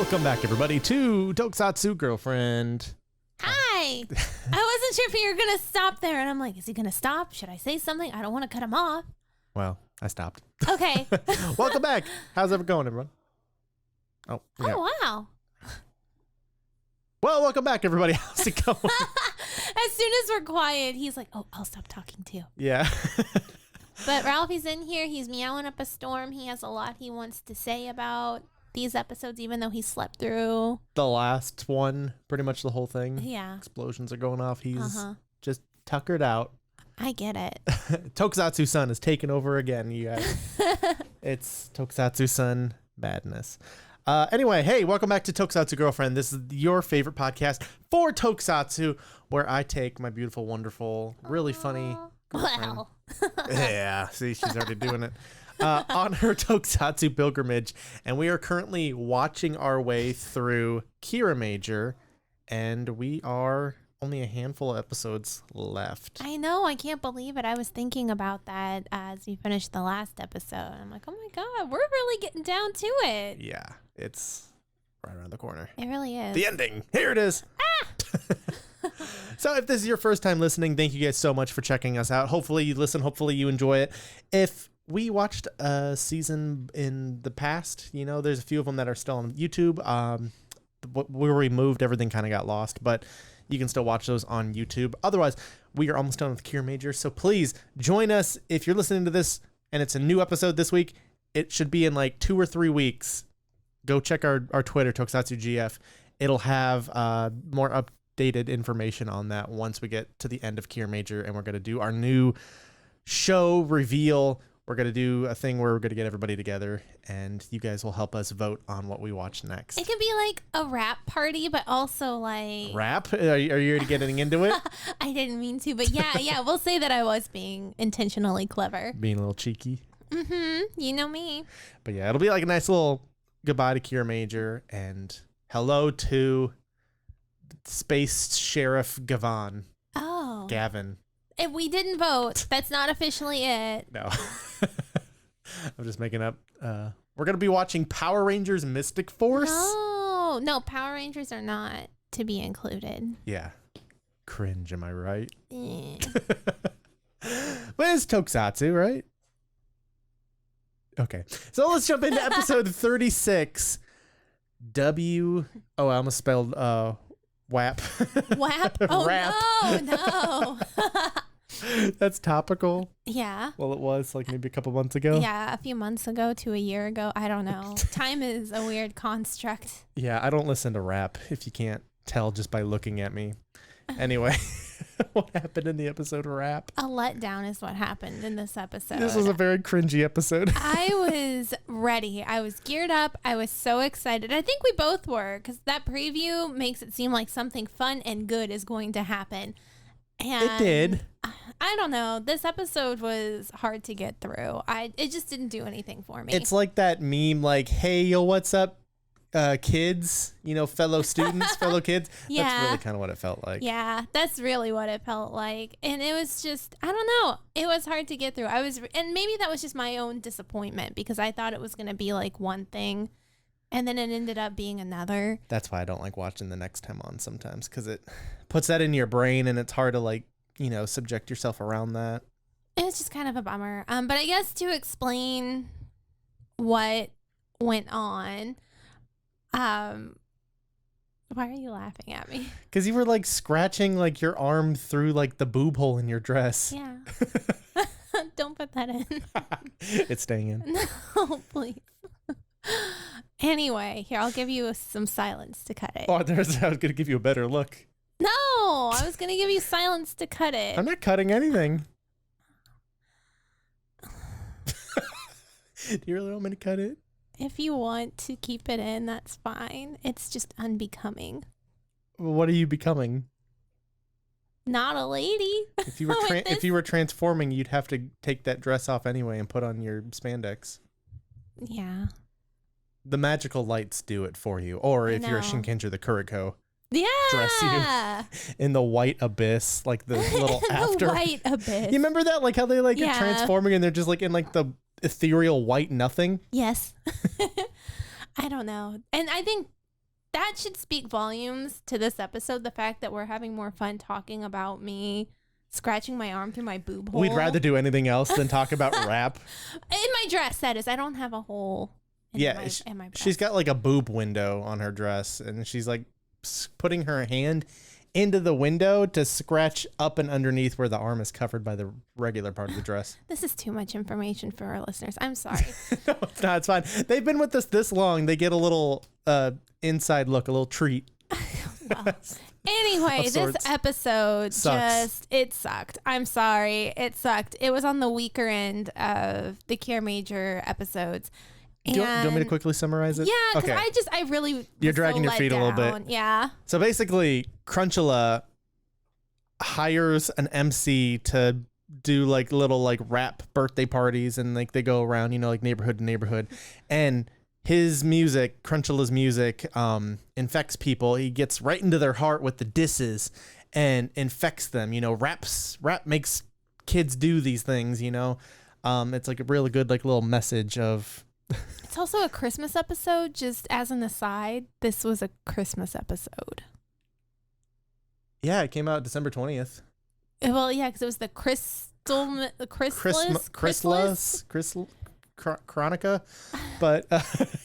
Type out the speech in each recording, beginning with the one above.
Welcome back, everybody, to Tokusatsu Girlfriend. Hi! I wasn't sure if you were going to stop there, and I'm like, is he going to stop? Should I say something? I don't want to cut him off. Well, I stopped. Okay. Welcome back. How's it going, everyone? Oh, yeah. Oh, wow. Well, welcome back, everybody. How's it going? As soon as we're quiet, he's like, oh, I'll stop talking too. Yeah. But Ralphie's in here. He's meowing up a storm. He has a lot he wants to say about these episodes, even though he slept through The last one, pretty much the whole thing. Yeah. Explosions are going off. He's just tuckered out. I get it. Tokusatsu Sun is taking over again, you guys. It's Tokusatsu Sun madness. Anyway, hey, welcome back to Tokusatsu Girlfriend. This is your favorite podcast for Tokusatsu, where I take my beautiful, wonderful, really funny girlfriend. Well. Yeah, see, she's already doing it. On her Tokusatsu pilgrimage, and we are currently watching our way through Kiramager, and we are only a handful of episodes left. I know. I can't believe it. I was thinking about that as we finished the last episode. I'm like, oh my God, we're really getting down to it. Yeah, it's right around the corner. It really is. The ending. Here it is. So if this is your first time listening, thank you guys so much for checking us out. Hopefully you listen. Hopefully you enjoy it. If we watched a season in the past, you know, there's a few of them that are still on YouTube. Where we moved, everything kind of got lost, but you can still watch those on YouTube. Otherwise, we are almost done with Kiramager, so please join us. If you're listening to this and it's a new episode this week, it should be in like 2 or 3 weeks. Go check our Twitter, Tokusatsu GF. It'll have more updated information on that once we get to the end of Kiramager, and we're going to do our new show reveal. We're going to do a thing where we're going to get everybody together, and you guys will help us vote on what we watch next. It can be like a rap party, but also like... Rap? Are you already getting into it? I didn't mean to, but yeah, we'll say that I was being intentionally clever. Being a little cheeky. Mm-hmm. You know me. But yeah, it'll be like a nice little goodbye to Kiramager and hello to Space Sheriff Gavin. Oh. Gavin. If we didn't vote, that's not officially it. No. I'm just making up. We're going to be watching Power Rangers Mystic Force. No, Power Rangers are not to be included. Yeah. Cringe, am I right? Eh. But it's Tokusatsu, right? Okay. So let's jump into episode 36. I almost spelled WAP. WAP? Oh, Rap. no. That's topical. Yeah. Well, it was like maybe a couple months ago. Yeah, a few months ago to a year ago. I don't know. Time is a weird construct. Yeah, I don't listen to rap, if you can't tell just by looking at me. Anyway, what happened in the episode of Rap? A letdown is what happened in this episode. This was a very cringy episode. I was ready. I was geared up. I was so excited. I think we both were, because that preview makes it seem like something fun and good is going to happen. And it did. I don't know. This episode was hard to get through. It just didn't do anything for me. It's like that meme, like, hey, yo, what's up, kids? You know, fellow students, fellow kids. Yeah. That's really kind of what it felt like. Yeah, that's really what it felt like. And it was just, I don't know. It was hard to get through. And maybe that was just my own disappointment, because I thought it was going to be like one thing, and then it ended up being another. That's why I don't like watching the next time on sometimes, because it puts that in your brain, and it's hard to, like, you know, subject yourself around that. It's just kind of a bummer. But I guess to explain what went on, why are you laughing at me? Because you were like scratching like your arm through like the boob hole in your dress. Yeah. Don't put that in. It's staying in. No, please. Anyway, here, I'll give you some silence to cut it. Oh, I was going to give you a better look. No, I was going to give you silence to cut it. I'm not cutting anything. Do you really want me to cut it? If you want to keep it in, that's fine. It's just unbecoming. Well, what are you becoming? Not a lady. If you were if you were transforming, you'd have to take that dress off anyway and put on your spandex. Yeah. The magical lights do it for you. Or if you're a Shinkenger, the Kuriko. Yeah. Dress you in the white abyss, like the little after. The white abyss. You remember that? Like how they like are transforming and they're just like in like the ethereal white nothing. Yes. I don't know. And I think that should speak volumes to this episode. The fact that we're having more fun talking about me scratching my arm through my boob hole. We'd rather do anything else than talk about rap. In my dress, that is. I don't have a hole in my breast. She's got like a boob window on her dress, and she's like putting her hand into the window to scratch up and underneath where the arm is covered by the regular part of the dress. This is too much information for our listeners. I'm sorry. No, it's not. It's fine. They've been with us this long. They get a little inside look, a little treat. Well, anyway, this episode it sucked. I'm sorry. It sucked. It was on the weaker end of the Kiramager episodes. Do you want me to quickly summarize it? Yeah, because I really You're dragging your feet a little bit. Yeah. So basically, Crunchula hires an MC to do like little like rap birthday parties, and like they go around, like neighborhood to neighborhood, and his music, Crunchula's music, infects people. He gets right into their heart with the disses and infects them. Rap makes kids do these things. It's like a really good like little message of. It's also a Christmas episode. Just as an aside, this was a Christmas episode. Yeah, it came out December 20th. Well, yeah, because it was the Chronica, but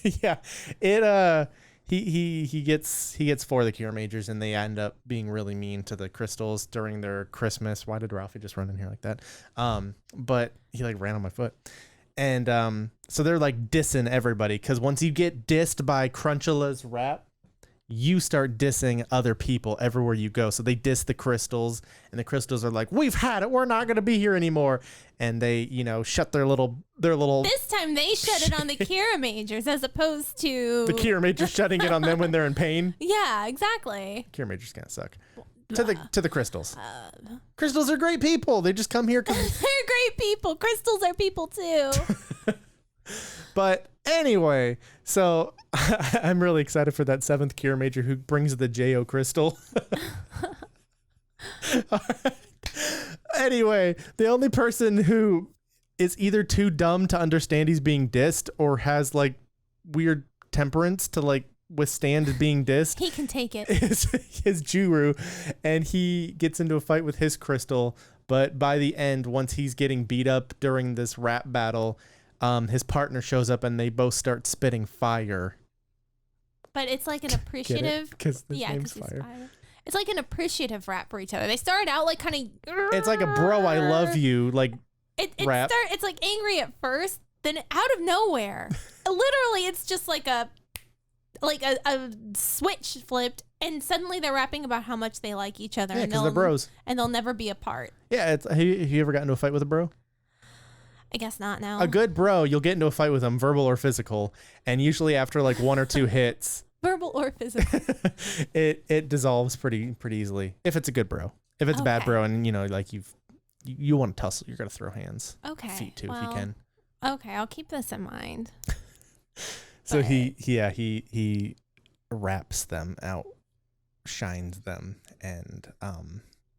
yeah, it he gets for the Kiramagers, and they end up being really mean to the crystals during their Christmas. Why did Ralphie just run in here like that? But he like ran on my foot, and so they're like dissing everybody, because once you get dissed by Crunchula's rap, you start dissing other people everywhere you go. So they diss the crystals, and the crystals are like, "We've had it. We're not going to be here anymore." And they, shut their little. This time they shut it on the Kiramagers as opposed to the Kiramagers shutting it on them when they're in pain. Yeah, exactly. Kiramagers kind of suck. To the crystals. Crystals are great people. They just come here. They're great people. Crystals are people too. But anyway, so I'm really excited for that 7th Kiramager who brings the J.O. crystal. Anyway, the only person who is either too dumb to understand he's being dissed or has like weird temperance to like withstand being dissed. He can take it. Is Juru, and he gets into a fight with his crystal. But by the end, once he's getting beat up during this rap battle, his partner shows up and they both start spitting fire. But it's like an appreciative. Because the name's fire. It's like an appreciative rap for each other. They started out like kind of. It's like a bro, I love you like rap. It's like angry at first, then out of nowhere, literally, it's just like a switch flipped, and suddenly they're rapping about how much they like each other. Yeah, because they're bros, and they'll never be apart. Yeah, have you ever gotten into a fight with a bro? I guess not now. A good bro, you'll get into a fight with them, verbal or physical, and usually after like 1 or 2 hits, verbal or physical, it dissolves pretty easily. If it's a good bro, if it's a bad bro, and like you want to tussle, you're gonna throw hands, feet too, if you can. Okay, I'll keep this in mind. So he raps them out, shines them, and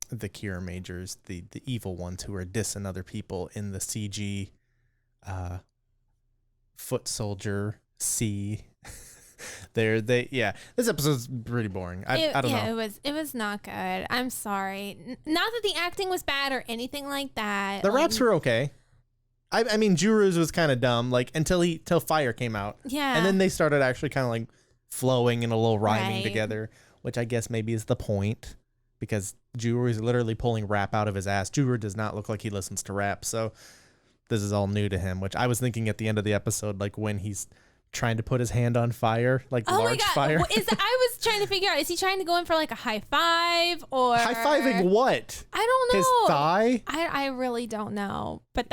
the Kiramagers, the evil ones who are dissing other people in the CG foot soldier C. This episode's pretty boring. I don't know. It was not good. I'm sorry. Not that the acting was bad or anything like that. The raps were okay. I mean, Juru's was kind of dumb, like until Fire came out. Yeah. And then they started actually kind of like flowing and a little rhyming together, which I guess maybe is the point, because Juru is literally pulling rap out of his ass. Juru does not look like he listens to rap, so this is all new to him, which I was thinking at the end of the episode, like when he's trying to put his hand on fire, like large fire. I was trying to figure out, is he trying to go in for like a high five or high fiving what? I don't know. His thigh? I really don't know. But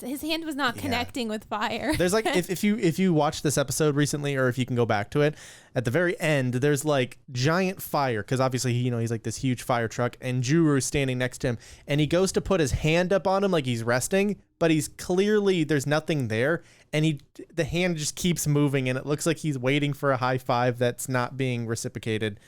his hand was not connecting with fire. There's like if you watched this episode recently, or if you can go back to it, at the very end there's like giant fire, because obviously he's like this huge fire truck, and Juru's standing next to him, and he goes to put his hand up on him like he's resting, but he's clearly, there's nothing there, and the hand just keeps moving, and it looks like he's waiting for a high five that's not being reciprocated.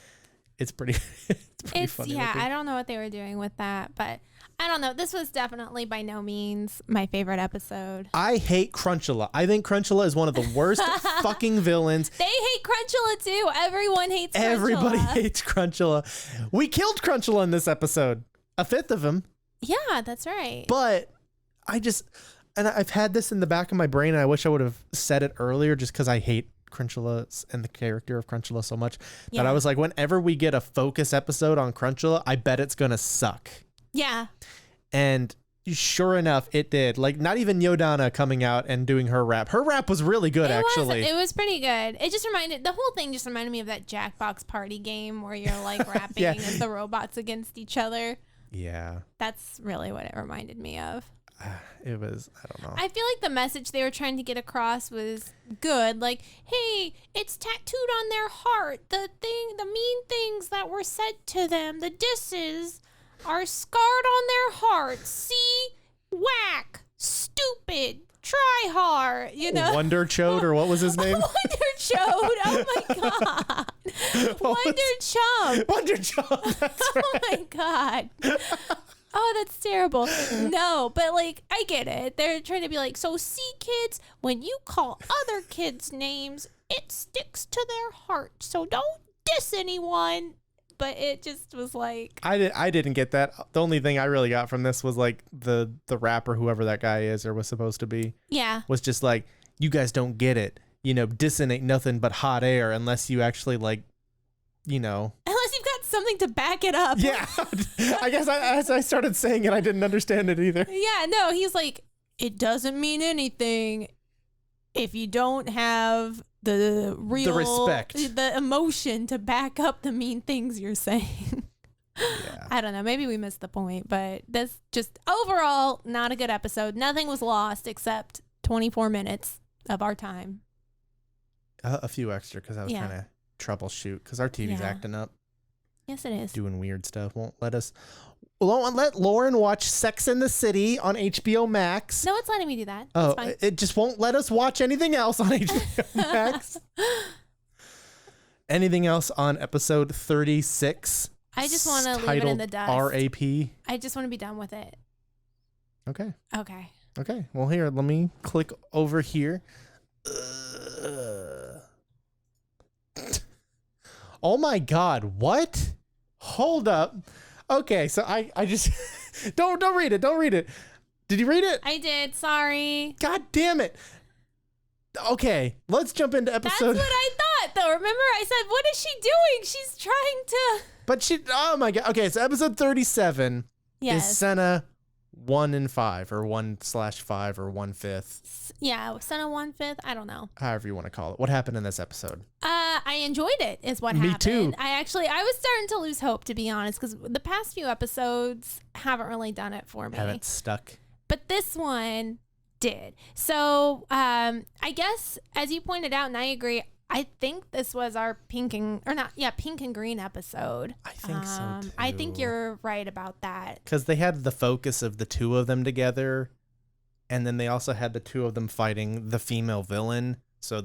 it's pretty funny. Yeah, looking. I don't know what they were doing with that, but I don't know. This was definitely by no means my favorite episode. I hate Crunchula. I think Crunchula is one of the worst fucking villains. They hate Crunchula too. Everyone hates Crunchula. Everybody hates Crunchula. We killed Crunchula in this episode. A fifth of him. Yeah, that's right. But and I've had this in the back of my brain, and I wish I would have said it earlier just because I hate Crunchula and the character of Crunchula so much that I was like, whenever we get a focus episode on Crunchula, I bet it's going to suck. Yeah. And sure enough, it did. Like, not even Yodana coming out and doing her rap. Her rap was really good, actually. It was pretty good. It just the whole thing just reminded me of that Jackbox party game where you're like rapping as the robots against each other. Yeah. That's really what it reminded me of. It was, I don't know. I feel like the message they were trying to get across was good. Like, hey, it's tattooed on their heart. The mean things that were said to them, the disses, are scarred on their hearts. See? Whack. Stupid. Try hard. You know? Wonder Chode, or what was his name? Wonder Chode. Oh my God. Wonder Chum. Wonder Chum. That's right. Oh my God. Oh, that's terrible. No, but like, I get it. They're trying to be like, so see, kids, when you call other kids names, it sticks to their heart. So don't diss anyone. But it just was like, I didn't get that. The only thing I really got from this was like the rapper, whoever that guy is or was supposed to be. Yeah. Was just like, you guys don't get it. You know, dissing ain't nothing but hot air unless you actually like, you know. Unless you've got something to back it up. Yeah. I guess as I started saying it, I didn't understand it either. Yeah, no, he's like, it doesn't mean anything if you don't have the respect, the emotion to back up the mean things you're saying. Yeah. I don't know. Maybe we missed the point, but this just overall not a good episode. Nothing was lost except 24 minutes of our time. A few extra because I was trying to troubleshoot because our TV's acting up. Yes, it is. Doing weird stuff. Won't let Lauren watch Sex and the City on HBO Max. No, it's letting me do that. Oh, it just won't let us watch anything else on HBO Max. Anything else on episode 36? I just want to leave it in the dust. RAP. I just want to be done with it. Okay. Okay. Well, here, let me click over here. Oh my God! What? Hold up. Okay, so I just don't read it. Don't read it. Did you read it? I did. Sorry. God damn it. Okay, let's jump into episode. That's what I thought, though. Remember, I said, "What is she doing? She's trying to." But oh my God. Okay, so episode 37 is Sena 1 and 5, or 1/5, or 1/5. Yeah, Sena 1/5. I don't know. However you want to call it. What happened in this episode? I enjoyed it. Is what happened. Me too. I was starting to lose hope, to be honest, because the past few episodes haven't really done it for me. Haven't stuck. But this one did. So I guess, as you pointed out, and I agree, I think this was our pink and green episode. I think so too. I think you're right about that. Because they had the focus of the two of them together, and then they also had the two of them fighting the female villain. So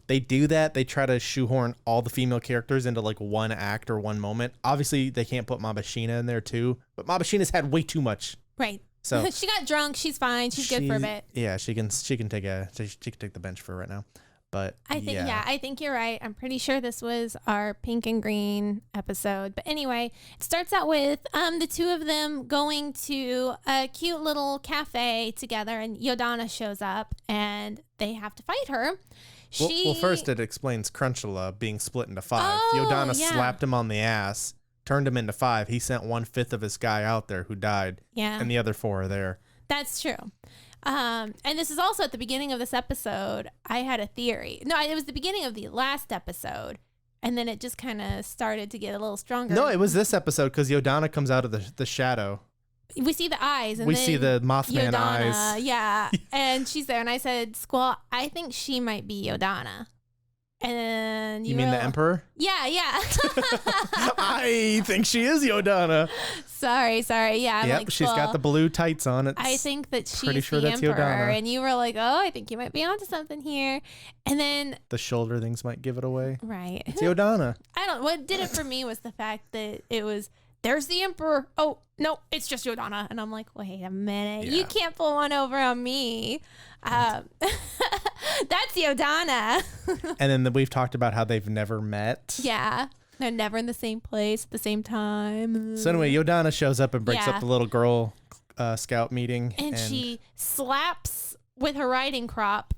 they do that. They try to shoehorn all the female characters into like one act or one moment. Obviously, they can't put Mabashina in there too, but Mabashina's had way too much. Right. So she got drunk. She's fine. She's good for a bit. Yeah, she can take the bench for right now. But I think you're right. I'm pretty sure this was our pink and green episode. But anyway, it starts out with the two of them going to a cute little cafe together, and Yodana shows up, and they have to fight her. Well, first it explains Crunchula being split into 5. Yodana slapped him on the ass, turned him into 5. He sent 1/5 of his guy out there who died. Yeah. And the other 4 are there. That's true. And this is also at the beginning of this episode. I had a theory. No, it was the beginning of the last episode. And then it just kind of started to get a little stronger. No, it was this episode because Yodana comes out of the shadow. We see the eyes. And we then see the Mothman Yodana, eyes. Yeah. And she's there. And I said, Squall, I think she might be Yodana. And You mean the Emperor? Yeah. I think she is Yodana. Sorry. Yeah. I'm Yep, like, she's well, got the blue tights on. I think that she's pretty sure the that's Emperor. Yodana. And you were like, oh, I think you might be onto something here. And then The shoulder things might give it away. right. It's Yodana. What did it for me was the fact that it was, there's the Emperor. Oh, no, it's just Yodana. And I'm like, wait a minute. Yeah. You can't pull one over on me. That's Yodana. And then we've talked about how they've never met. Yeah. They're never in the same place at the same time. So anyway, Yodana shows up and breaks Yeah. up the little girl scout meeting. And she slaps with her riding crop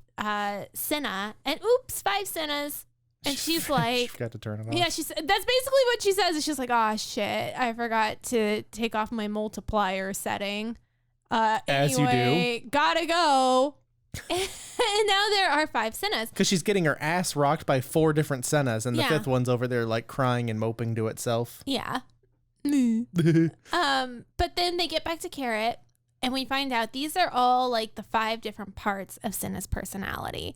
Sena. And oops, 5 Senas. And she's like, she forgot to turn it off. yeah, that's basically what she says. She's like, oh shit, I forgot to take off my multiplier setting. As you anyway, gotta go. And now there are 5 Senas. Because she's getting her ass rocked by 4 different Senas, and the Yeah. 5th one's over there like crying and moping to itself. Yeah. But then they get back to Carrot, and we find out these are all like the 5 different parts of Sena's personality.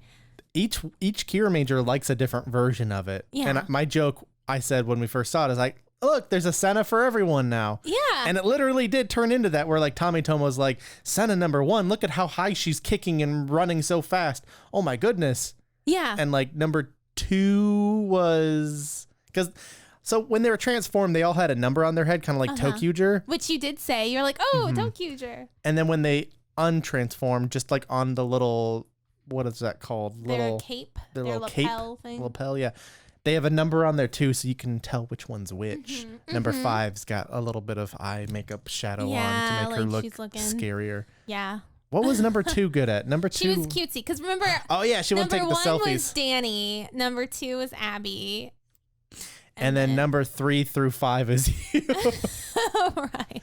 Each Kiramager likes a different version of it. Yeah. And my joke I said when we first saw it is like, look, there's a Sena for everyone now. Yeah. And it literally did turn into that where like Tommy Tomo's like, Sena number 1, look at how high she's kicking and running so fast. Oh my goodness. Yeah. And like number 2 was so when they were transformed, they all had a number on their head, kind of like Tokuger. Which you did say. You're like, oh, Mm-hmm. Tokuger. And then when they untransformed, just like on the little, what is that called? Their cape. Their Their little cape. lapel thing. Lapel, yeah. They have a number on there too, so you can tell which one's which. Number 5's got a little bit of eye makeup shadow on Yeah, to make her like look she's looking- scarier. Yeah. What was number 2 good at? Number 2. She was cutesy. Because remember, Oh yeah, she wouldn't take number the 1 selfies. was Danny. Number 2 was Abby. And then number 3 through 5 is you. right.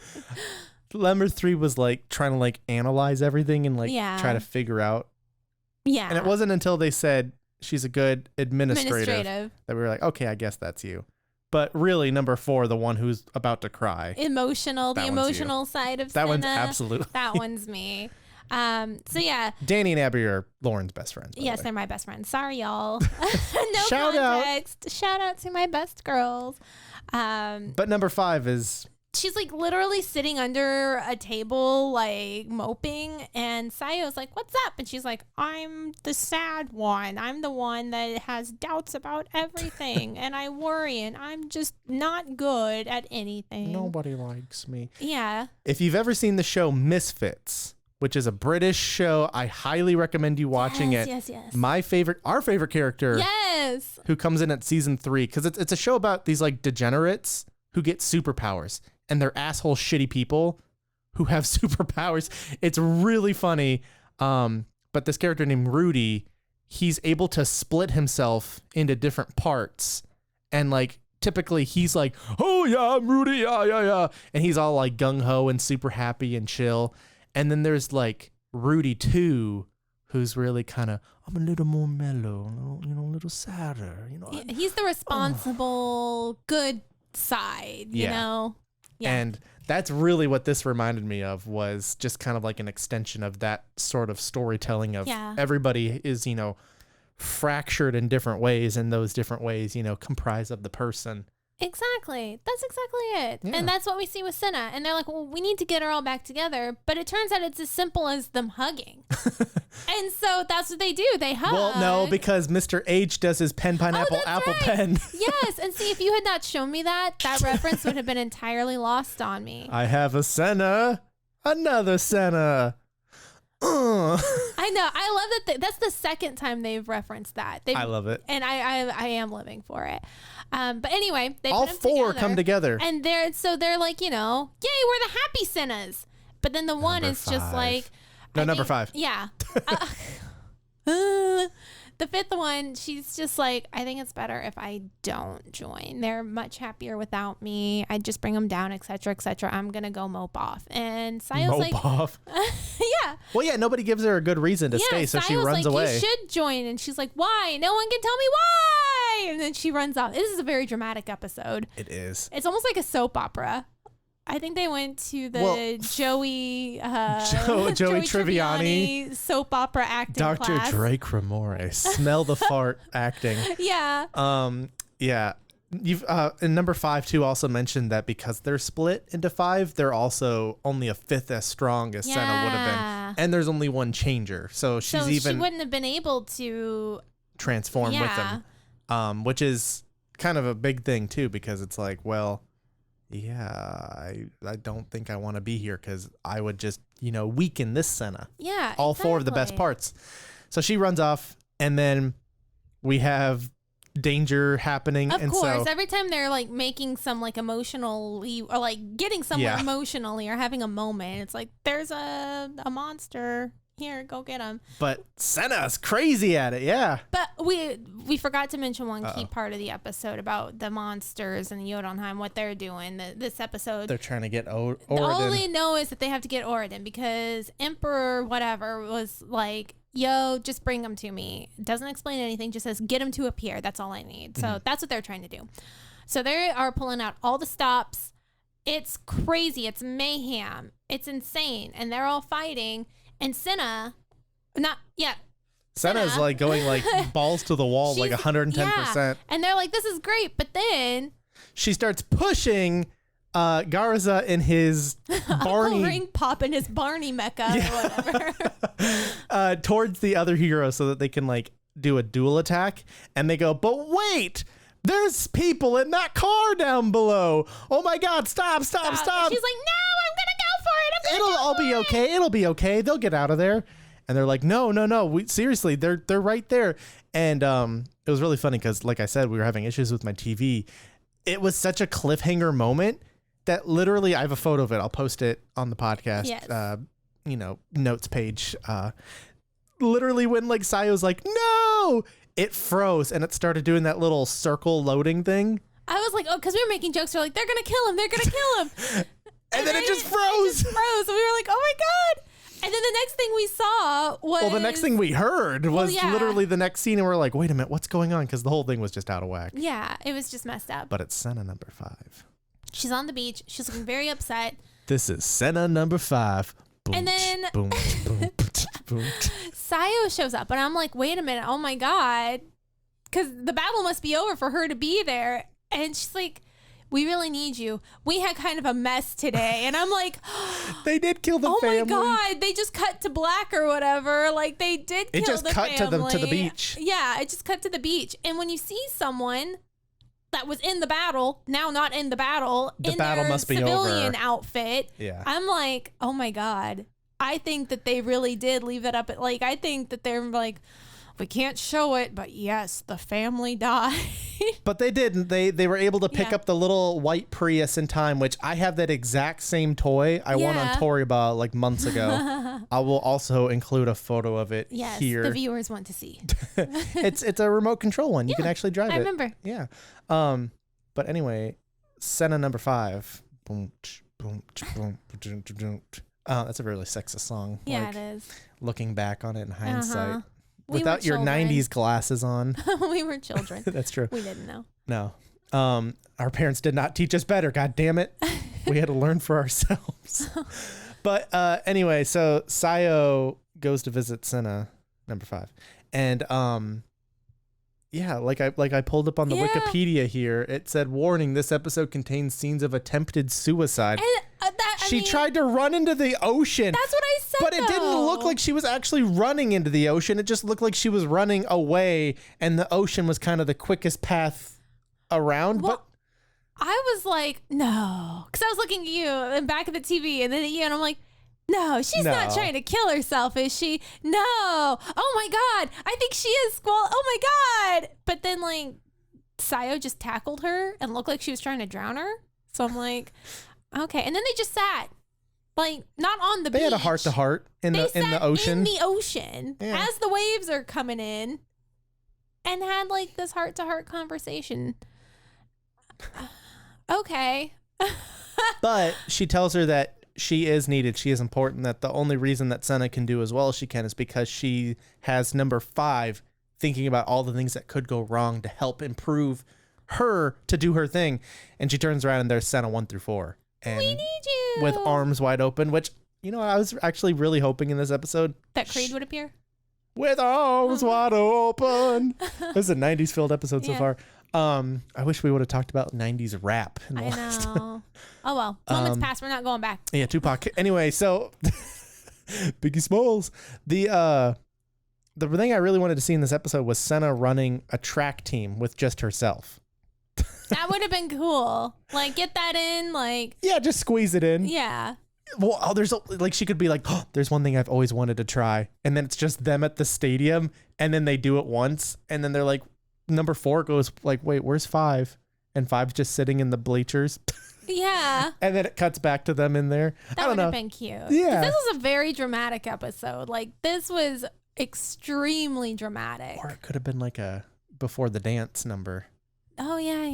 Number 3 was like trying to like analyze everything and like Yeah. try to figure out. Yeah. And it wasn't until they said she's a good administrative that we were like, okay, I guess that's you. But really, number 4, the one who's about to cry. Emotional. That The one's you. emotional side of That Sena. one's absolutely. That one's me. So yeah. Danny and Abby are Lauren's best friends. by the Yes, way. they're my best friends. Sorry, y'all. No Shout out. context. Shout out to my best girls. But number 5 is She's like literally sitting under a table, like moping, and Sayo's like, "What's up?" And she's like, "I'm the sad one. I'm the one that has doubts about everything, and I worry, and I'm just not good at anything." nobody likes me. Yeah. If you've ever seen the show Misfits, which is a British show, I highly recommend you watching it. Yes. Our favorite character Yes. who comes in at season 3, because it's a show about these like degenerates who get superpowers, and they're asshole shitty people who have superpowers. It's really funny. But this character named Rudy, he's able to split himself into different parts, and like typically he's like, oh yeah, I'm Rudy, yeah, and he's all like gung-ho and super happy and chill. And then there's like Rudy 2, who's really kind of, I'm a little more mellow, a little sadder, He's the responsible, good side, you Yeah. know? Yeah. And that's really what this reminded me of, was just kind of like an extension of that sort of storytelling of everybody is, fractured in different ways, and those different ways, comprise of the person. Exactly. That's exactly it. Yeah. And that's what we see with Sena. And they're like, well, we need to get her all back together. But it turns out it's as simple as them hugging. And so that's what they do. They hug. Well, no, because Mr. H does his pen, pineapple, that's apple right. pen. Yes. And see, if you had not shown me that reference would have been entirely lost on me. I have a Sena, another Sena. I know. I love that. That's the second time they've referenced that. I love it. And I am living for it. But anyway, they All put them 4 come together. And they're like, yay, we're the happy Senas. But then the one Number is just 5. like, Number 5. Yeah. The 5th one, she's just like, I think it's better if I don't join. They're much happier without me. I just bring them down, etc., etc. I'm gonna go mope off. And Sayo's like, off. yeah. Well, yeah, nobody gives her a good reason to stay, so she Sayo's runs like, away. You should join. And she's like, why? No one can tell me why. And then she runs off. This is a very dramatic episode. It is. It's almost like a soap opera. I think they went to the Joey Tribbiani soap opera acting Dr. class. Drake Ramore. Smell the fart acting. Yeah. Yeah. You've in number 5 too also mentioned that because they're split into 5, they're also only a fifth as strong as Sena would have been. And there's only one changer. So she wouldn't have been able to transform with them. Which is kind of a big thing too, because it's like, well, yeah, I don't think I want to be here because I would just, weaken this Sena. Yeah. All 4 of the best parts. So she runs off, and then we have danger happening. Of and course, so, every time they're like making some like emotionally or like getting somewhere emotionally or having a moment, it's like there's a monster. Here, go get him. But Sena's crazy at it, yeah. But we forgot to mention one key part of the episode about the monsters and Jotunheim, what they're doing. This episode, they're trying to get Oridon. All they know is that they have to get Oridon because Emperor whatever was like, yo, just bring him to me. Doesn't explain anything, just says get him to appear. That's all I need. So that's what they're trying to do. So they are pulling out all the stops. It's crazy. It's mayhem. It's insane. And they're all fighting. And Sena's like going like balls to the wall, like 110%. Yeah. And they're like, this is great. But then she starts pushing Garza in his Barney ring pop in his Barney mecha or whatever towards the other hero so that they can like do a dual attack. And they go, but wait, there's people in that car down below. Oh my God, stop. And she's like, no, I'm gonna go for it. It'll all be okay. It'll be okay. They'll get out of there. And they're like, no. Seriously, they're right there. And it was really funny because, like I said, we were having issues with my TV. It was such a cliffhanger moment that literally I have a photo of it. I'll post it on the podcast, notes page. Literally when like Sayo's like, no, it froze and it started doing that little circle loading thing. I was like, because we were making jokes. We're like, they're going to kill him. and then it just froze. And we were like, oh my God. And then the next thing we saw was... Well, the next thing we heard was literally the next scene. And we're like, wait a minute, what's going on? Because the whole thing was just out of whack. Yeah, it was just messed up. But it's Sena number 5. She's on the beach. She's looking very upset. This is Sena number 5. Boom, and then boom, boom, boom. Sayo shows up. And I'm like, wait a minute. Oh my God. Because the battle must be over for her to be there. And she's like... We really need you. We had kind of a mess today. And I'm like, they did kill the family. Oh my God. They just cut to black or whatever. Like they did kill the family. It just cut to them to the beach. Yeah, it just cut to the beach. And when you see someone that was in the battle, now not in the battle, in battle their must be civilian over. outfit, I'm like, oh my God. I think that they really did leave that up. Like, I think that they're like, we can't show it, but yes, the family died. But they didn't. They were able to pick up the little white Prius in time, which I have that exact same toy. I won on Toriba like months ago. I will also include a photo of it here. The viewers want to see. It's a remote control one. You can actually drive it. I remember. Yeah. But anyway, Sena number 5. Boom, boom, boom, boom, boom. That's a really sexist song. Yeah, it is. Looking back on it in hindsight. Without your 90s glasses on. We were children. That's true. We didn't know. No. Our parents did not teach us better. God damn it. We had to learn for ourselves. But anyway, so Sayo goes to visit Sena, number 5. And like I pulled up on the Wikipedia here, it said, warning, this episode contains scenes of attempted suicide. And, she tried to run into the ocean. That's what I said. But it didn't look like she was actually running into the ocean. It just looked like she was running away, and the ocean was kind of the quickest path around. Well, but I was like, no, because I was looking at you and back at the TV, and then at you, and I'm like, no, she's not trying to kill herself, is she? No. Oh my God, I think she is, Squall. Oh my God. But then like Sayo just tackled her and looked like she was trying to drown her. So I'm like, okay. And then they just sat. Like, not on the beach. They had a heart-to-heart in the ocean. In the ocean as the waves are coming in, and had like this heart-to-heart conversation. Okay. But she tells her that she is needed. She is important. That the only reason that Sena can do as well as she can is because she has number 5 thinking about all the things that could go wrong to help improve her to do her thing. And she turns around and there's Sena 1 through 4. and we need you with arms wide open, which, you know, I was actually really hoping in this episode that Creed would appear. With arms wide open. This is a 90s filled episode so far. I wish we would have talked about 90s rap in the last. Know. Oh well, moments past. We're not going back. Yeah, Tupac. Anyway, so Biggie Smalls. The thing I really wanted to see in this episode was Sena running a track team with just herself. That would have been cool. Like, get that in. Like, yeah, just squeeze it in. Yeah. Well, like she could be like, oh, there's one thing I've always wanted to try, and then it's just them at the stadium, and then they do it once, and then they're like, number 4 goes like, wait, where's 5? And 5's just sitting in the bleachers. Yeah. And then it cuts back to them in there. That would have been cute. Yeah. This was a very dramatic episode. Like, this was extremely dramatic. Or it could have been like a before the dance number. Oh, yeah.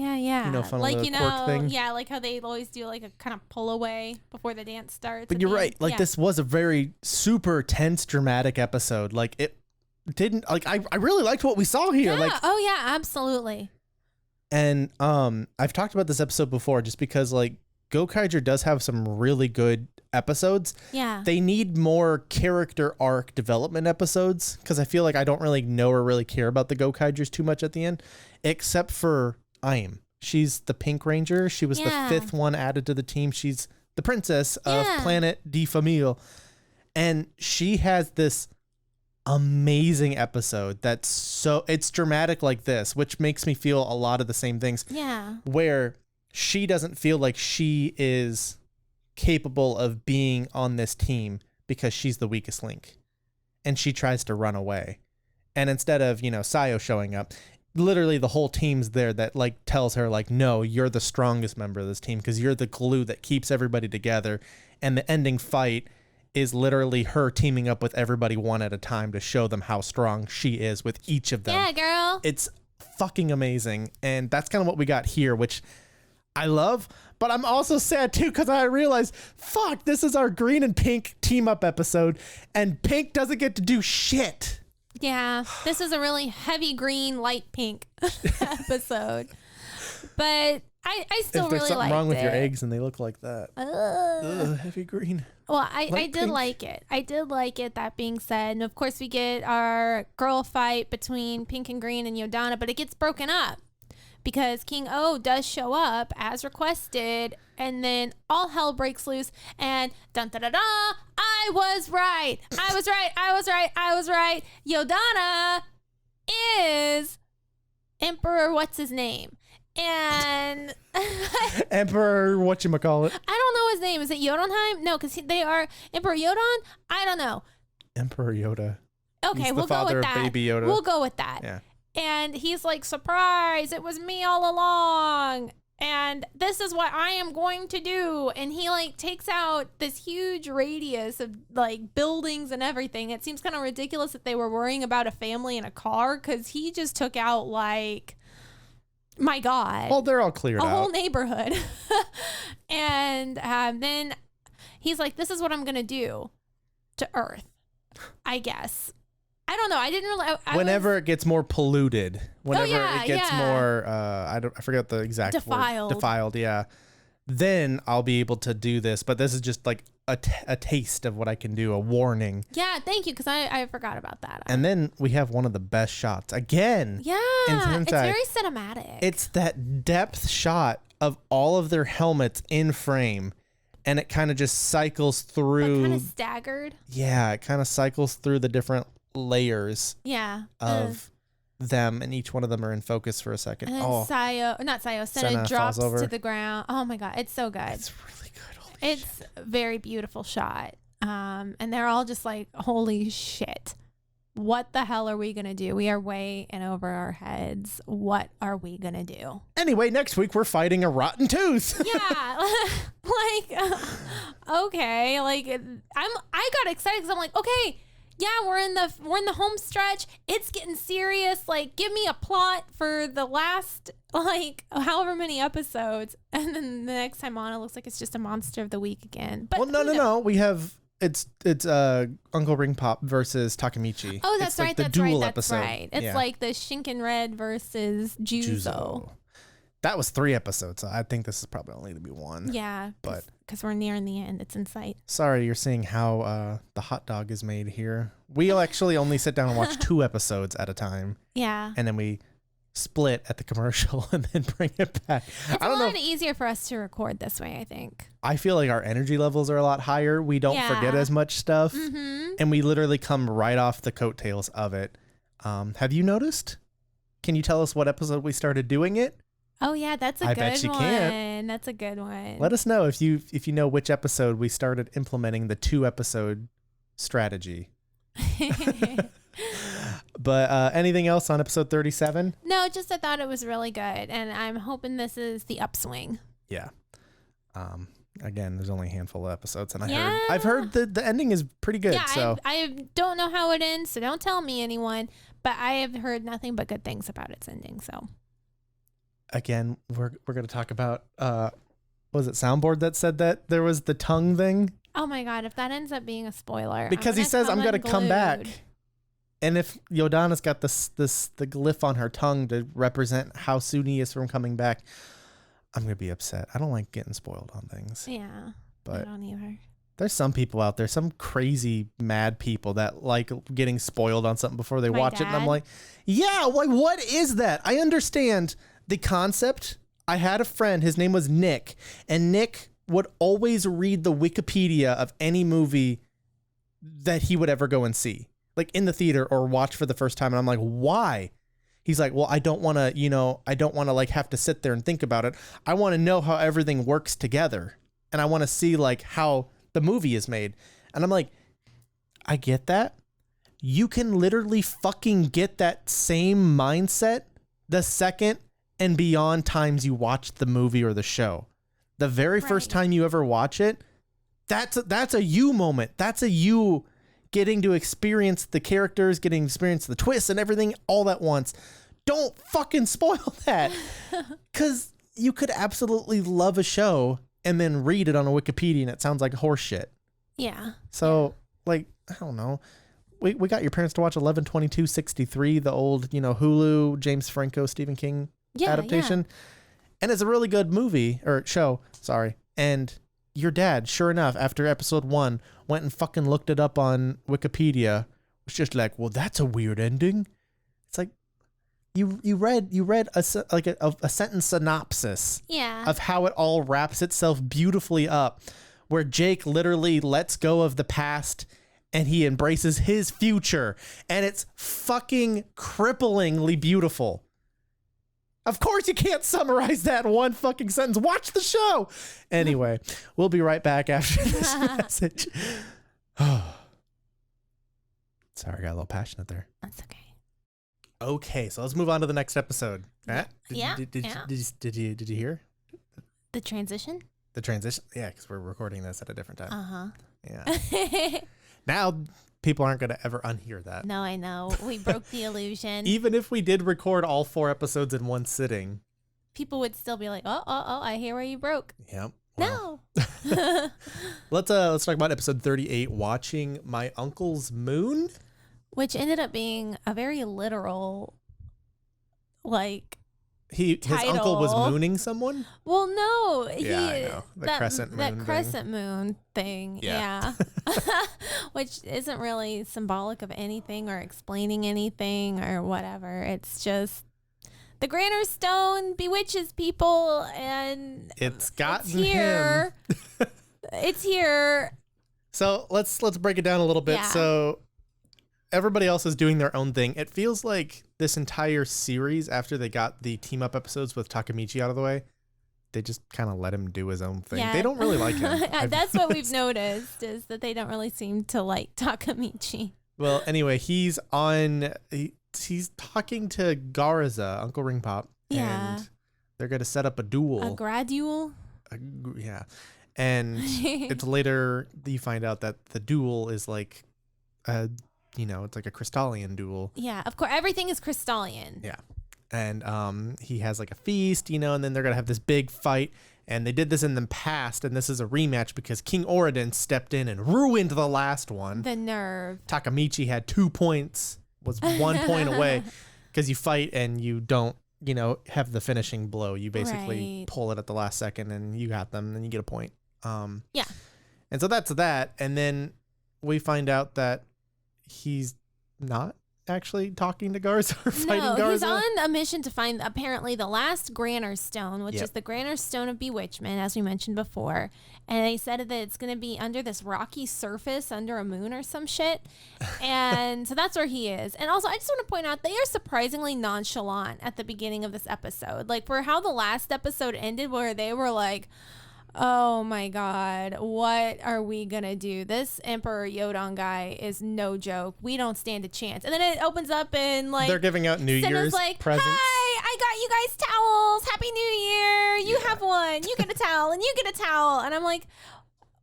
You know, fun like, little quirk thing. Yeah, like how they always do like a kind of pull away before the dance starts. But you're right. Like, this was a very super tense, dramatic episode. Like, it didn't, like, I really liked what we saw here. Yeah. Like, oh, yeah, absolutely. And I've talked about this episode before just because, like, Gokaiger does have some really good episodes. Yeah. They need more character arc development episodes because I feel like I don't really know or really care about the Gokaigers too much at the end, except for Aim. She's the Pink Ranger. She was the 5th one added to the team. She's the princess of Planet de Famille. And she has this amazing episode it's dramatic like this, which makes me feel a lot of the same things. Yeah. Where she doesn't feel like she is capable of being on this team because she's the weakest link. And she tries to run away. And instead of, you know, Sayo showing up, literally the whole team's there that like tells her like, no, you're the strongest member of this team because you're the glue that keeps everybody together. And the ending fight is literally her teaming up with everybody one at a time to show them how strong she is with each of them. Yeah, girl. It's fucking amazing. And that's kind of what we got here, which I love, but I'm also sad too because I realized, fuck, this is our green and pink team up episode and pink doesn't get to do shit. Yeah, this is a really heavy green, light pink episode. But I still really liked it. If there's something wrong with your eggs and they look like that. Ugh, heavy green. Well, I did like it. I did like it, that being said. And of course, we get our girl fight between Pink and Green and Yodana, but it gets broken up because King O does show up as requested, and then all hell breaks loose, and dun da da da, I was right. Yodana is Emperor what's his name? And Emperor whatchamacallit. I don't know his name. Is it Jotunheim? No, because they are Emperor Yodon. I don't know. Emperor Yoda. Okay, He's we'll go with that. Baby Yoda. We'll go with that. Yeah. And he's like, surprise, it was me all along. And this is what I am going to do. And he like takes out this huge radius of like buildings and everything. It seems kind of ridiculous that they were worrying about a family in a car because he just took out like, my God. Well, they're all cleared out. A whole neighborhood. And then he's like, this is what I'm going to do to Earth, I guess. I don't know. I didn't really. Whenever it gets more polluted, whenever it gets more, I forget the exact defiled. word. Defiled, yeah. Then I'll be able to do this. But this is just like a taste of what I can do, a warning. Yeah, thank you, because I forgot about that. And then we have one of the best shots again. Yeah, it's very cinematic. It's that depth shot of all of their helmets in frame. And it kind of just cycles through. Kind of staggered. Yeah, it kind of cycles through the different layers of them, and each one of them are in focus for a second. And then Sena drops to the ground. Oh my God, it's so good. It's really good. Holy shit. A very beautiful shot. And they're all just like, holy shit. What the hell are we going to do? We are way in over our heads. What are we going to do? Anyway, next week we're fighting a rotten tooth. Yeah. Okay. Like I got excited because I'm like, okay, yeah, we're in the home stretch. It's getting serious. Like, give me a plot for the last like however many episodes, and then the next time on, it looks like it's just a monster of the week again. But well, no. We have it's Uncle Ring Pop versus Takamichi. Oh, that's right. The dual That's episode. right. It's like the Shinken Red versus Juzo. That was 3 episodes. So I think this is probably only to be 1. Yeah, but because we're nearing the end. It's in sight. Sorry, you're seeing how the hot dog is made here. We'll actually only sit down and watch 2 episodes at a time. Yeah. And then we split at the commercial and then bring it back. It's a lot easier for us to record this way, I think. I feel like our energy levels are a lot higher. We don't forget as much stuff. Mm-hmm. And we literally come right off the coattails of it. Have you noticed? Can you tell us what episode we started doing it? Oh, yeah, that's a good bet you one. can't. That's a good one. Let us know if you know which episode we started implementing the 2-episode strategy. But anything else on episode 37? No, just I thought it was really good, and I'm hoping this is the upswing. Yeah. Again, there's only a handful of episodes, and I've heard the ending is pretty good. Yeah, so I don't know how it ends, so don't tell me, anyone. But I have heard nothing but good things about its ending. So again, we're gonna talk about was it Soundboard that said that there was the tongue thing? Oh my god, if that ends up being a spoiler. Because he says I'm gonna come back. And if Yodana's got the glyph on her tongue to represent how soon he is from coming back, I'm going to be upset. I don't like getting spoiled on things. Yeah, but I don't either. There's some people out there, some crazy mad people that like getting spoiled on something before they watch it. And I'm like, yeah, like, what is that? I understand the concept. I had a friend, his name was Nick, and Nick would always read the Wikipedia of any movie that he would ever go and see, like in the theater or watch for the first time. And I'm like, why? He's like, well, I don't want to, like have to sit there and think about it. I want to know how everything works together. And I want to see like how the movie is made. And I'm like, I get that. You can literally fucking get that same mindset the second and beyond times you watch the movie or the show. The very first time you ever watch it, that's a you moment. That's a you getting to experience the characters, getting to experience the twists and everything all at once. Don't fucking spoil that. Because you could absolutely love a show and then read it on a Wikipedia and it sounds like horse shit. Yeah. So, like, I don't know. We got your parents to watch 11/22/63, the old, Hulu, James Franco, Stephen King adaptation. Yeah. And it's a really good movie, or show, sorry. And your dad, sure enough, after episode 1, went and fucking looked it up on Wikipedia. Was just like, well, that's a weird ending. It's like, you read a sentence synopsis of how it all wraps itself beautifully up, where Jake literally lets go of the past and he embraces his future, and it's fucking cripplingly beautiful. Of course you can't summarize that in one fucking sentence. Watch the show. Anyway, we'll be right back after this message. Sorry, I got a little passionate there. That's okay. Okay, so let's move on to the next episode. Yeah. Did you hear? The transition? The transition? Yeah, because we're recording this at a different time. Uh-huh. Yeah. Now people aren't going to ever unhear that. No, I know. We broke the illusion. Even if we did record all 4 episodes in one sitting, people would still be like, oh, I hear where you broke. Yep. Well. No. Let's talk about episode 38, Watching My Uncle's Moon. Which ended up being a very literal, like, his uncle was mooning someone? Well, no. Yeah, I know. That crescent moon thing. Yeah. Which isn't really symbolic of anything or explaining anything or whatever. It's just the Granner Stone bewitches people, and it's here. It's here. So let's break it down a little bit. Yeah. So everybody else is doing their own thing. It feels like this entire series, after they got the team up episodes with Takamichi out of the way, they just kind of let him do his own thing. Yeah. They don't really like him. That's what we've noticed, is that they don't really seem to like Takamichi. Well, anyway, he's talking to Garza, Uncle Ring Pop, and they're going to set up a duel. A gradual? Yeah. And it's later that you find out that the duel is like it's like a Crystallian duel. Yeah, of course. Everything is Crystallian. Yeah. And he has like a feast, and then they're going to have this big fight. And they did this in the past, and this is a rematch because King Oridon stepped in and ruined the last one. The nerve. Takamichi had 2 points, was 1 point away, because you fight and you don't, have the finishing blow. You basically pull it at the last second and you got them, and you get a point. Yeah. And so that's that. And then we find out that he's not actually talking to Garza or fighting Garza. No, he's on a mission to find apparently the last Granner Stone, which Yep. is the Granner Stone of Bewitchment, as we mentioned before. And they said that it's going to be under this rocky surface under a moon or some shit. And so that's where he is. And also, I just want to point out, they are surprisingly nonchalant at the beginning of this episode. Like, for how the last episode ended, where they were like, oh my God, what are we gonna do? This Emperor Yodon guy is no joke. We don't stand a chance. And then it opens up and like they're giving out New Sena's Year's like, presents. hi, I got you guys towels. Happy New Year. You have one. You get a towel and you get a towel. And I'm like,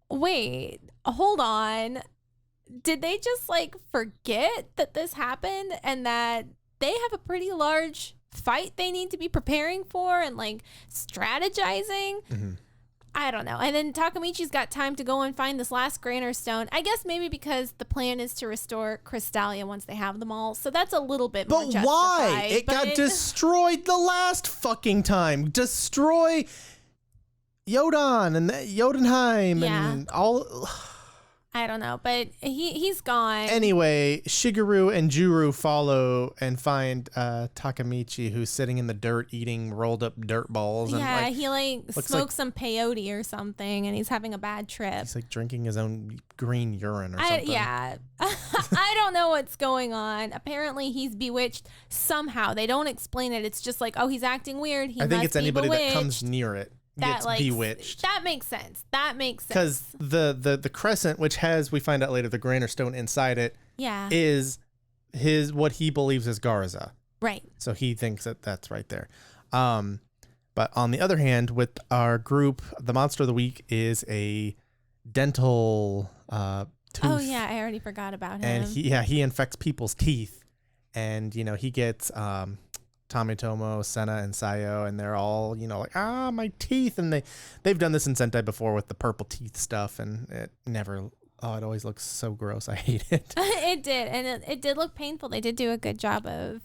wait, hold on. Did they just like forget that this happened and that they have a pretty large fight they need to be preparing for and like strategizing? Mm-hmm. I don't know. And then Takamichi's got time to go and find this last Granner Stone. I guess maybe because the plan is to restore Crystallia once they have them all. So that's a little bit more justified. But why? It got destroyed the last fucking time. Destroy Yodon and Jotunheim and all. I don't know, but he's gone. Anyway, Shigeru and Juru follow and find Takamichi, who's sitting in the dirt eating rolled up dirt balls. Yeah, and he smokes some peyote or something, and he's having a bad trip. He's like drinking his own green urine or something. Yeah. I don't know what's going on. Apparently, he's bewitched somehow. They don't explain it. It's just like, oh, he's acting weird. I think it's anybody that comes near it. Gets bewitched. That makes sense. Because the crescent, which has, we find out later, the Granner Stone inside it, is what he believes is Garza. Right. So he thinks that that's right there. But on the other hand, with our group, the monster of the week is a dental tooth. Oh yeah, I already forgot about him. And he infects people's teeth, and he gets Tomitomo, Sena, and Sayo, and they're all, like, my teeth. And they've done this in Sentai before with the purple teeth stuff, and it always looks so gross. I hate it. It did, and it did look painful. They did do a good job of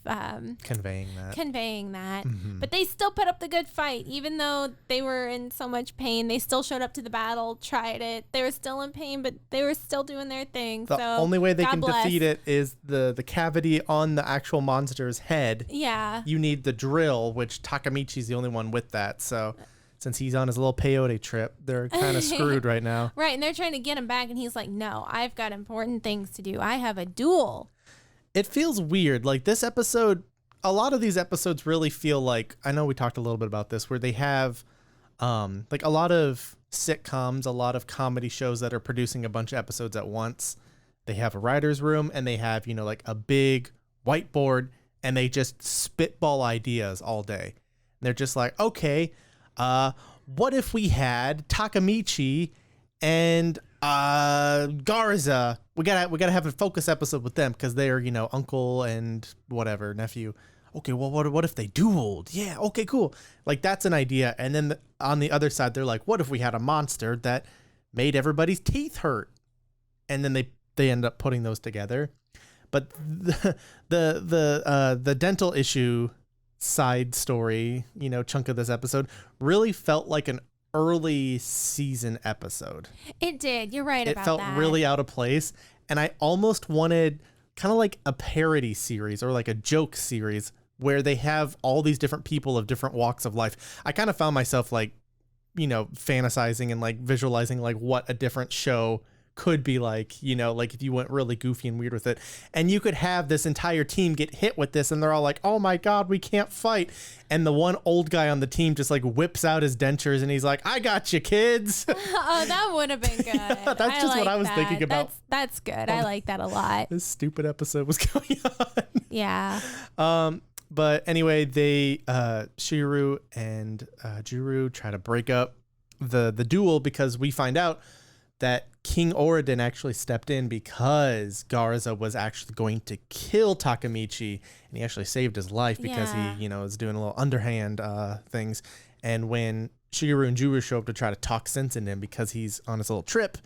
conveying that. Mm-hmm. But they still put up the good fight. Even though they were in so much pain, they still showed up to the battle, tried it. They were still in pain, but they were still doing their thing. The only way they can defeat it is the cavity on the actual monster's head. Yeah. You need the drill, which Takamichi's the only one with that, so since he's on his little peyote trip, they're kind of screwed right now. Right, and they're trying to get him back, and he's like, no, I've got important things to do. I have a duel. It feels weird. Like, this episode, a lot of these episodes really feel like, I know we talked a little bit about this, where they have, like, a lot of sitcoms, a lot of comedy shows that are producing a bunch of episodes at once. They have a writer's room, and they have, like, a big whiteboard, and they just spitball ideas all day. And they're just like, okay, what if we had Takamichi and Garza? We gotta have a focus episode with them because they're uncle and whatever nephew. Okay, well what if they dueled? Yeah, okay, cool. Like, that's an idea. And then on the other side, they're like, what if we had a monster that made everybody's teeth hurt? And then they end up putting those together. But the dental issue side story, chunk of this episode really felt like an early season episode. It did. You're right about that. It felt really out of place, and I almost wanted kind of like a parody series or like a joke series where they have all these different people of different walks of life. I kind of found myself like, fantasizing and like visualizing like what a different show could be like, like if you went really goofy and weird with it, and you could have this entire team get hit with this and they're all like, oh my God, we can't fight. And the one old guy on the team just like whips out his dentures and he's like, I got you, kids. Oh, that would have been good. Yeah, that's just what I was thinking about. That's good. I like that a lot. This stupid episode was going on. Yeah. But anyway, they Shigeru and Juru try to break up the duel because we find out that King Oridon actually stepped in because Garza was actually going to kill Takamichi, and he actually saved his life because he, was doing a little underhand things. And when Shigeru and Juru show up to try to talk sense into him because he's on his little trip,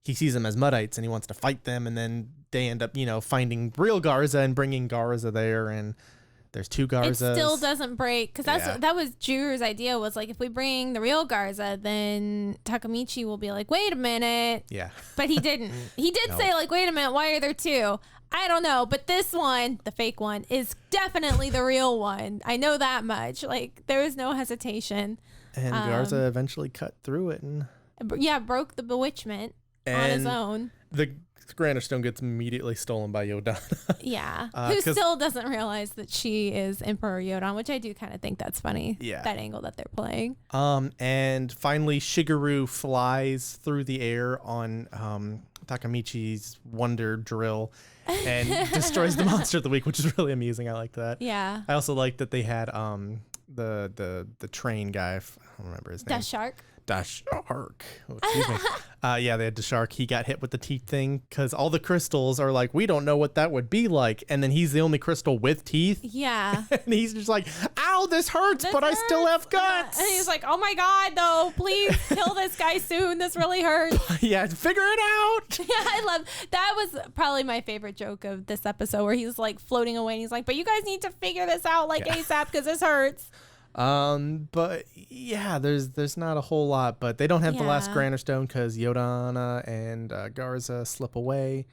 he sees them as Muddites and he wants to fight them. And then they end up, finding real Garza and bringing Garza there, and There's 2 It Garzas. still doesn't break because that was Juru's idea, was like, if we bring the real Garza, then Takamichi will be like, wait a minute. Yeah. But he didn't. He did say like, wait a minute, why are there 2? I don't know, but this one, the fake one, is definitely the real one. I know that much. Like, there was no hesitation. And Garza eventually cut through it and broke the bewitchment on his own. The Granite Stone gets immediately stolen by Yodana. Yeah. Who still doesn't realize that she is Emperor Yodan, which I do kind of think that's funny. Yeah. That angle that they're playing. And finally Shigeru flies through the air on Takamichi's wonder drill and destroys the monster of the week, which is really amusing. I like that. Yeah. I also like that they had the train guy. I don't remember his name. Dashark. Oh, excuse me. Yeah, they had Dashark. He got hit with the teeth thing because all the crystals are like, we don't know what that would be like. And then he's the only crystal with teeth. Yeah. And he's just like, ow, this hurts, but I still have guts. And he's like, oh my God, though, please kill this guy soon. This really hurts. Yeah, figure it out. Yeah, I love that. Was probably my favorite joke of this episode, where he's like floating away and he's like, but you guys need to figure this out like ASAP because this hurts. But yeah, there's not a whole lot, but they don't have the last Granite Stone because Yodana and Garza slip away.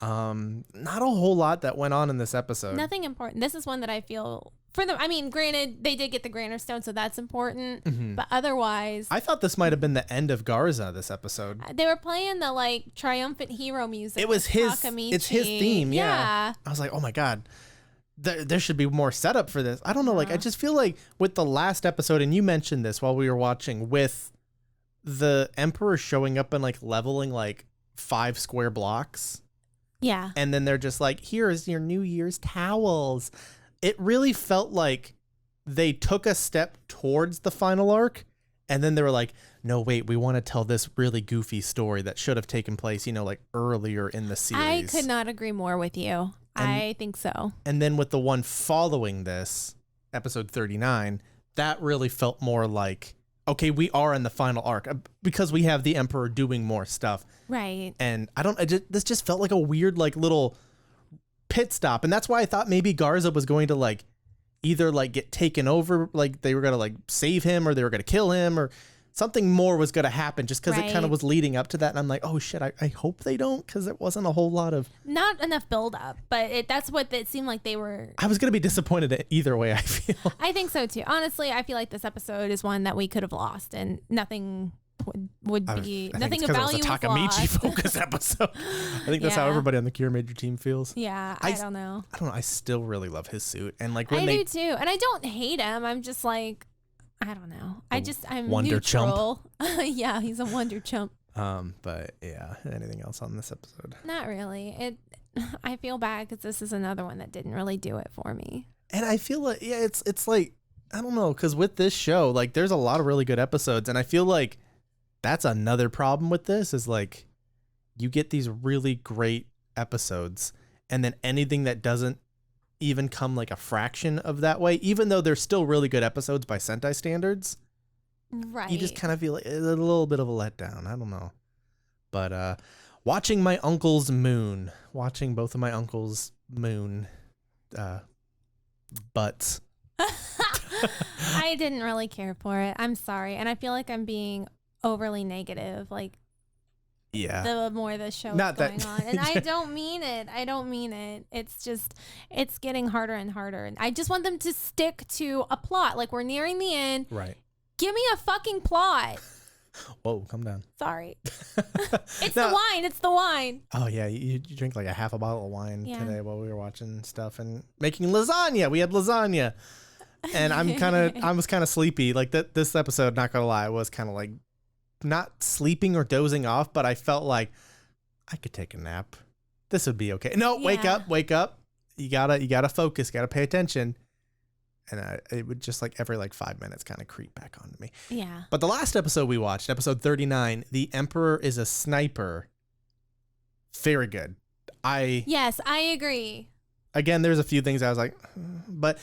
Not a whole lot that went on in this episode. Nothing important. This is one that I feel for them. I mean, granted, they did get the Granite Stone, so that's important. But otherwise, I thought this might have been the end of Garza this episode. They were playing the like triumphant hero music. It was his. Takamichi. It's his theme. Yeah. I was like, oh my God. There should be more setup for this. I don't know. Like, I just feel like with the last episode, and you mentioned this while we were watching, with the Emperor showing up and like leveling like 5 square blocks. Yeah. And then they're just like, here's your New Year's towels. It really felt like they took a step towards the final arc. And then they were like, no, wait, we want to tell this really goofy story that should have taken place, like earlier in the series. I could not agree more with you. I think so. And then with the one following this, episode 39, that really felt more like, okay, we are in the final arc because we have the Emperor doing more stuff. Right. And this just felt like a weird, like, little pit stop. And that's why I thought maybe Garza was going to like either like get taken over, like they were going to like save him or they were going to kill him or something more was going to happen just because it kind of was leading up to that. And I'm like, oh shit, I hope they don't, because it wasn't a whole lot of... Not enough build up, but that's what it seemed like they were... I was going to be disappointed either way, I feel. I think so too. Honestly, I feel like this episode is one that we could have lost and nothing would be... Nothing of value was lost. It was a Takamichi focus episode. I think that's how everybody on the Kiramager team feels. Yeah, I don't know. I don't know. I still really love his suit. And like when I do too. And I don't hate him. I'm just like... I don't know. I'm wonder neutral. chump. Yeah, he's a wonder chump. But yeah, anything else on this episode? Not really. I feel bad because this is another one that didn't really do it for me. And I feel like it's like, I don't know, because with this show, like there's a lot of really good episodes, and I feel like that's another problem with this is like you get these really great episodes, and then anything that doesn't even come like a fraction of that way, even though they're still really good episodes by Sentai standards, right? You just kind of feel like a little bit of a letdown. I don't know, but watching both of my uncles' moon butts. I didn't really care for it. I'm sorry, and I feel like I'm being overly negative. Like, yeah, the more the show is going on, and I don't mean it. It's just, it's getting harder and harder, and I just want them to stick to a plot. Like, we're nearing the end, right? Give me a fucking plot. Whoa, calm down. Sorry. It's the wine. Oh yeah, you drink like a half a bottle of wine today while we were watching stuff and making lasagna. We had lasagna, and I was kind of sleepy. Like this episode, not gonna lie, was kind of like not sleeping or dozing off, but I felt like I could take a nap. This would be okay. No, wake up. You gotta focus, gotta pay attention. And it would just like every like 5 minutes kind of creep back onto me. Yeah. But the last episode we watched, episode 39, The Emperor is a Sniper. Very good. Yes, I agree. Again, there's a few things I was like, but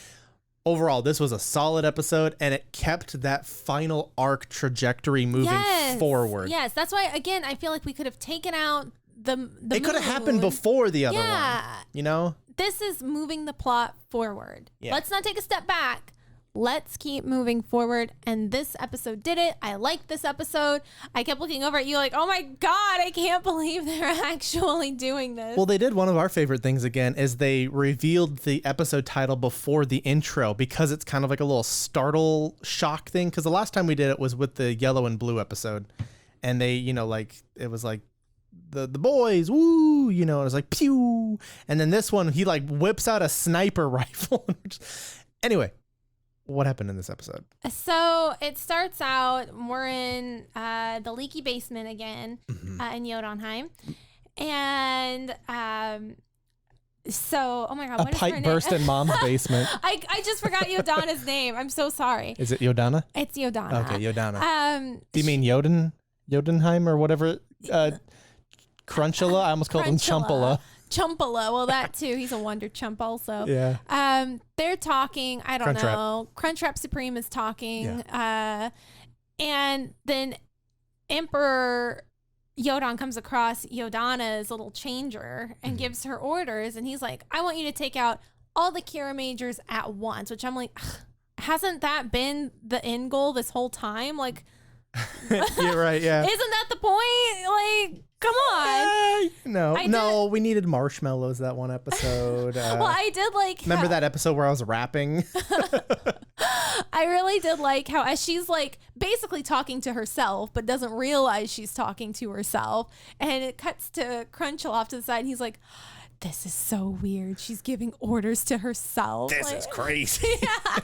overall, this was a solid episode, and it kept that final arc trajectory moving forward. Yes, that's why, again, I feel like we could have taken out the it could have happened before the other one. You know? this is moving the plot forward. Yeah. Let's not take a step back. Let's keep moving forward. And this episode did it. I liked this episode. I kept looking over at you like, oh my God, I can't believe they're actually doing this. Well, they did one of our favorite things again is they revealed the episode title before the intro because it's kind of like a little startle shock thing. Because the last time we did it was with the yellow and blue episode. And they, you know, like, it was like, the boys, woo, you know, it was like, pew. And then this one, he like whips out a sniper rifle. Anyway. What happened in this episode? So it starts out, we're in the leaky basement again in Jotunheim. And so, oh my God, a what is her pipe name? burst in Mom's basement. I just forgot Yodana's name. I'm so sorry. Is it Yodana? It's Yodana. Okay, Yodana. Do you mean Jotunheim or whatever? Crunchula? I almost called him Chumpala. Chumpala. Well, that too. He's a wonder chump also. Yeah. They're talking. I don't Crunchwrap. know. Crunchwrap Supreme is talking. Yeah. And then Emperor Yodan comes across Yodana's little changer and gives her orders. And he's like, I want you to take out all the Kiramagers at once, which I'm like, hasn't that been the end goal this whole time? Like, You're right, yeah. isn't that the point? Like, come on. No, we needed marshmallows that one episode. Well, I did like remember that episode where I was rapping? I really did like how as she's like basically talking to herself but doesn't realize she's talking to herself, and it cuts to Crunchel off to the side and he's like, this is so weird. She's giving orders to herself. This is crazy. Yeah.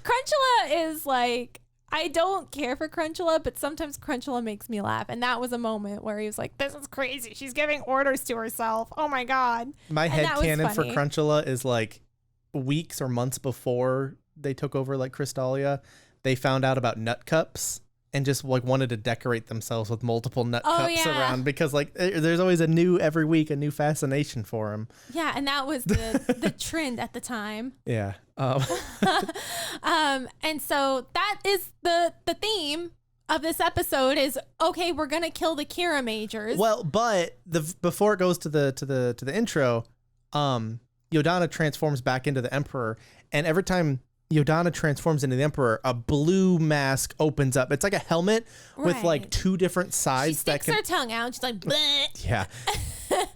Crunchula is like, I don't care for Crunchula, but sometimes Crunchula makes me laugh. And that was a moment where he was like, this is crazy. She's giving orders to herself. Oh my God. My headcanon for funny. Crunchula is like weeks or months before they took over like Crystalia, they found out about nut cups and just like wanted to decorate themselves with multiple nut cups around because like there's always every week a new fascination for them. Yeah, and that was the trend at the time. Yeah. And so that is the theme of this episode is, okay, we're gonna kill the Kiramagers. Well, but before it goes to the intro, Yodana transforms back into the Emperor, and every time Yodana transforms into the Emperor, a blue mask opens up. It's like a helmet with like two different sides. She sticks her tongue out. She's like, bleh. Yeah.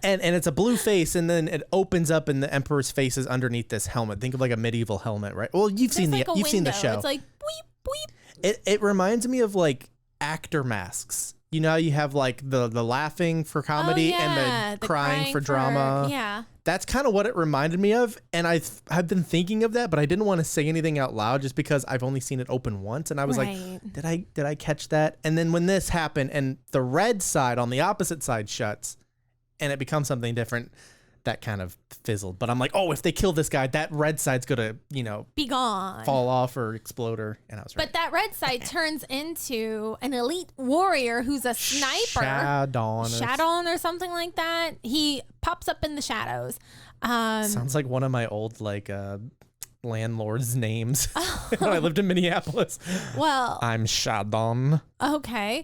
and it's a blue face, and then it opens up, and the Emperor's face is underneath this helmet. Think of like a medieval helmet, right? Well, you've seen the show. It's like weep weep. It reminds me of like actor masks. You know, you have like the laughing for comedy and the crying for drama. Yeah. That's kind of what it reminded me of. And I've been thinking of that, but I didn't want to say anything out loud just because I've only seen it open once. And I was like, did I catch that? And then when this happened and the red side on the opposite side shuts and it becomes something different, that kind of fizzled. But I'm like, oh, if they kill this guy, that red side's going to, be gone, fall off or explode her. And I was right. But that red side turns into an elite warrior who's a sniper. Shadon or something like that. He pops up in the shadows. Sounds like one of my old landlord's names when I lived in Minneapolis. Well, I'm Shadon. Okay.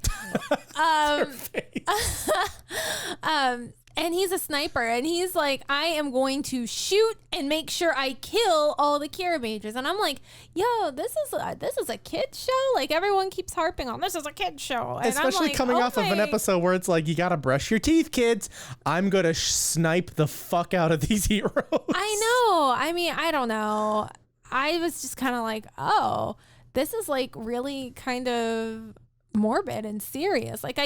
And he's a sniper, and he's like, I am going to shoot and make sure I kill all the Kiramagers. And I'm like, yo, this is a kid's show? Like, everyone keeps harping on, this is a kid's show. And especially I'm like, coming off of an episode where it's like, you gotta brush your teeth, kids. I'm gonna snipe the fuck out of these heroes. I know. I mean, I don't know. I was just kind of like, oh, this is like really kind of morbid and serious. Like,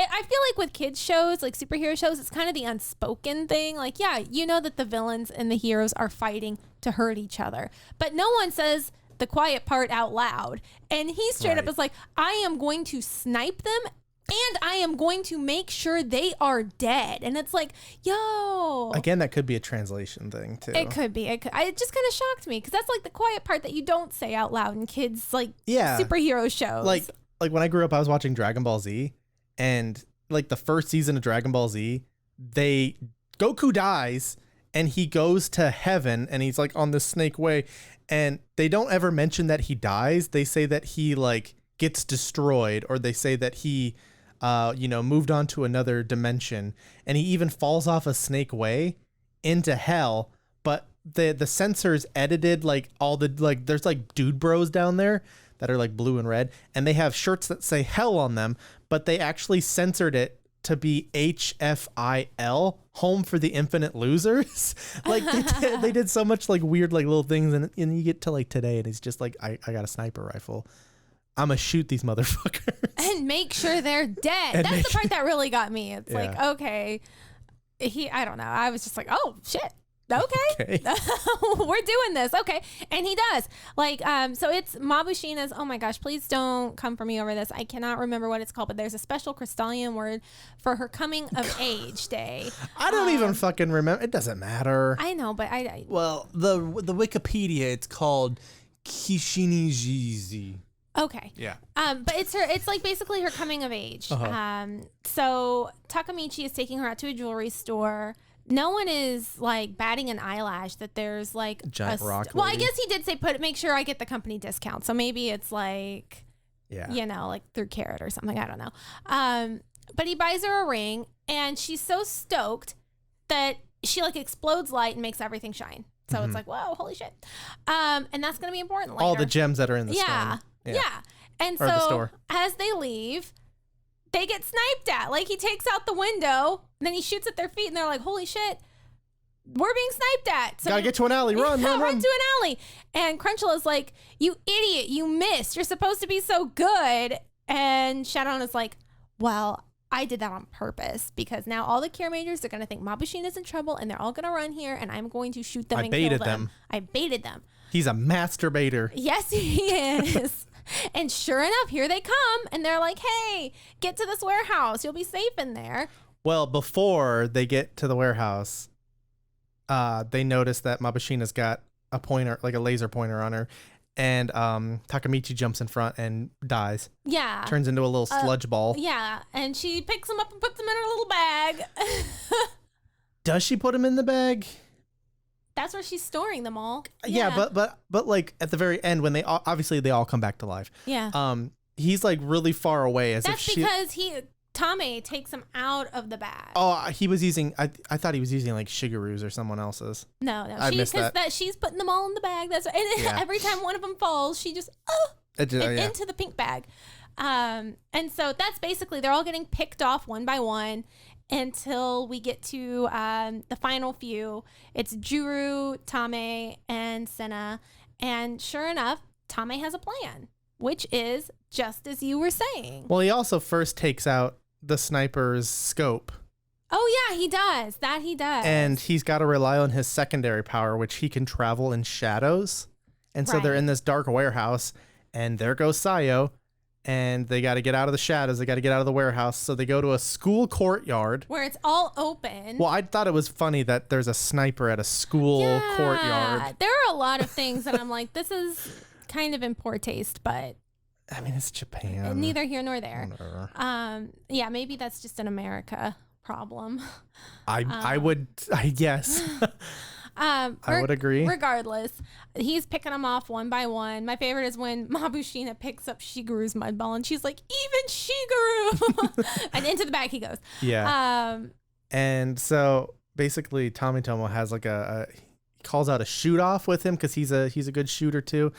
I feel like with kids shows, like superhero shows, it's kind of the unspoken thing. Like, yeah, you know that the villains and the heroes are fighting to hurt each other, but no one says the quiet part out loud. And he straight up is like, I am going to snipe them and I am going to make sure they are dead. And it's like, yo. Again, that could be a translation thing too. It could be. It just kind of shocked me because that's like the quiet part that you don't say out loud in kids, superhero shows. Like when I grew up, I was watching Dragon Ball Z. And like the first season of Dragon Ball Z, Goku dies and he goes to heaven and he's like on the snake way, and they don't ever mention that he dies. They say that he like gets destroyed, or they say that he moved on to another dimension, and he even falls off a snake way into hell, but the censors edited like all the like there's like dude bros down there that are like blue and red, and they have shirts that say hell on them, but they actually censored it to be HFIL, home for the infinite losers. Like they did so much like weird like little things, and you get to like today and it's just like I got a sniper rifle, I'm gonna shoot these motherfuckers and make sure they're dead. And That's the part that really got me. It's Yeah. like, okay, I don't know. I was just like, oh shit. Okay. We're doing this. Okay. And he does. Like, so it's Mabushina's, oh my gosh, please don't come for me over this. I cannot remember what it's called, but there's a special Crystallian word for her coming of age day. I don't even fucking remember. It doesn't matter. I know, but I Well, the Wikipedia, it's called Kishinijizi. okay. Yeah. But it's like basically her coming of age. So Takamichi is taking her out to a jewelry store. No one is like batting an eyelash that there's like Giant rock well, I lady. guess he did say make sure I get the company discount. So maybe it's like, Yeah. you know, like through Carrot or something. I don't know. But he buys her a ring and she's so stoked that she like explodes light and makes everything shine. So it's like, whoa, holy shit. And that's going to be important later. All the gems that are in the Yeah. stone. Yeah. And Or the so store. as they leave, they get sniped at. Like he takes out the window and then he shoots at their feet and they're like, holy shit, we're being sniped at. So Gotta get to an alley. Run, yeah, run, run. to an alley. And Crunchula's like, you idiot, you missed. You're supposed to be so good. And Shadowrun is like, well, I did that on purpose because now all the Kiramagers are going to think Mabushina's in trouble and they're all going to run here and I'm going to shoot them I and baited kill them. them. I baited them. He's a masturbator. Yes, he is. And sure enough, here they come. And they're like, hey, get to this warehouse. You'll be safe in there. Well, before they get to the warehouse, they notice that Mabushina's got a pointer, like a laser pointer on her. And Takamichi jumps in front and dies. Yeah. Turns into a little sludge ball. Yeah. And she picks him up and puts him in her little bag. Does she put him in the bag? That's where she's storing them all. Yeah, but like at the very end when they obviously they all come back to life. Yeah. He's like really far away as That's if she. because Tame takes him out of the bag. Oh, he was using. I thought he was using like Shigeru's or someone else's. No. I missed that. She's putting them all in the bag. That's right. And Yeah. every time one of them falls, she just into the pink bag. And so that's basically they're all getting picked off one by one until we get to the final few. It's Juru, Tame, and Sena. And sure enough, Tame has a plan, which is just as you were saying. Well, he also first takes out the sniper's scope. Oh, yeah, he does. That he does. And he's got to rely on his secondary power, which he can travel in shadows. And so they're Right. in this dark warehouse, and there goes Sayo. And they got to get out of the shadows. They got to get out of the warehouse. So they go to a school courtyard. where it's all open. Well, I thought it was funny that there's a sniper at a school courtyard. There are a lot of things that I'm like, this is kind of in poor taste, but I mean, it's Japan. neither here nor there. Whatever. Yeah, maybe that's just an America problem. I would, yes. I would agree. Regardless, he's picking them off one by one. My favorite is when Mabushina picks up Shigeru's mud ball and she's like, even Shigeru! And into the bag he goes. Yeah. And so basically Tomitomo has like he calls out a shoot off with him because he's a good shooter too.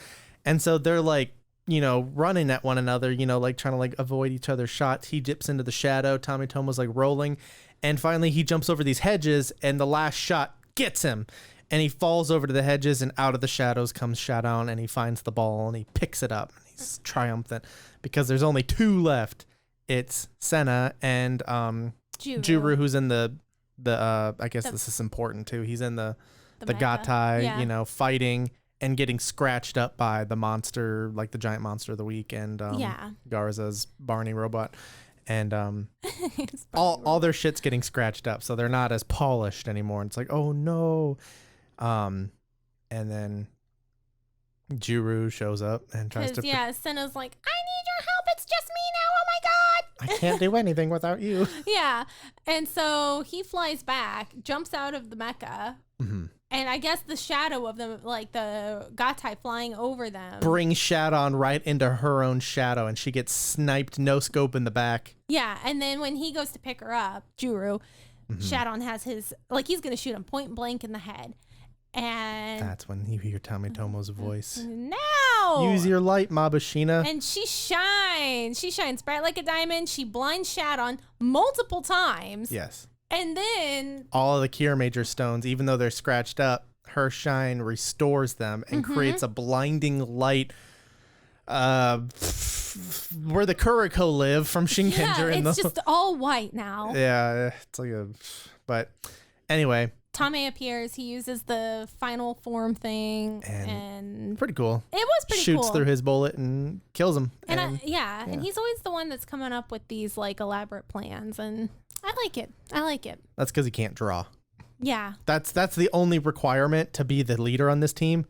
And so they're like, running at one another, like trying to like avoid each other's shots. He dips into the shadow. Tomitomo's like rolling. And finally he jumps over these hedges and the last shot gets him. And he falls over to the hedges and out of the shadows comes Shadowrun and he finds the ball and he picks it up. And he's triumphant because there's only two left. It's Sena and Juru, who's in the I guess this is important too. He's in the Gatai, fighting and getting scratched up by the monster, like the giant monster of the week, and Garza's Barney robot, and all their shit's getting scratched up, so they're not as polished anymore. And it's like, oh no, and then Juru shows up and tries to. Sena's like, I need your help. It's just me now. Oh my god. I can't do anything without you. Yeah, and so he flies back, jumps out of the mecha. Mm-hmm. And I guess the shadow of them, like the Gatai flying over them, brings Shadowrun right into her own shadow, and she gets sniped, no scope in the back. Yeah, and then when he goes to pick her up, Juru, Shadon has his, like, he's going to shoot him point blank in the head. And that's when you hear Tametomo's voice. Now! Use your light, Mabushina. And she shines. She shines bright like a diamond. She blinds Shadon multiple times. Yes. And then all of the Kiramager stones, even though they're scratched up, her shine restores them and creates a blinding light where the Kuriko live from Shinkenger. Yeah, it's just all white now. Yeah, it's like a... But anyway... Tame appears. He uses the final form thing, and pretty cool. It was pretty cool. Shoots through his bullet and kills him. And and he's always the one that's coming up with these like elaborate plans, and I like it. I like it. That's because he can't draw. Yeah. That's the only requirement to be the leader on this team.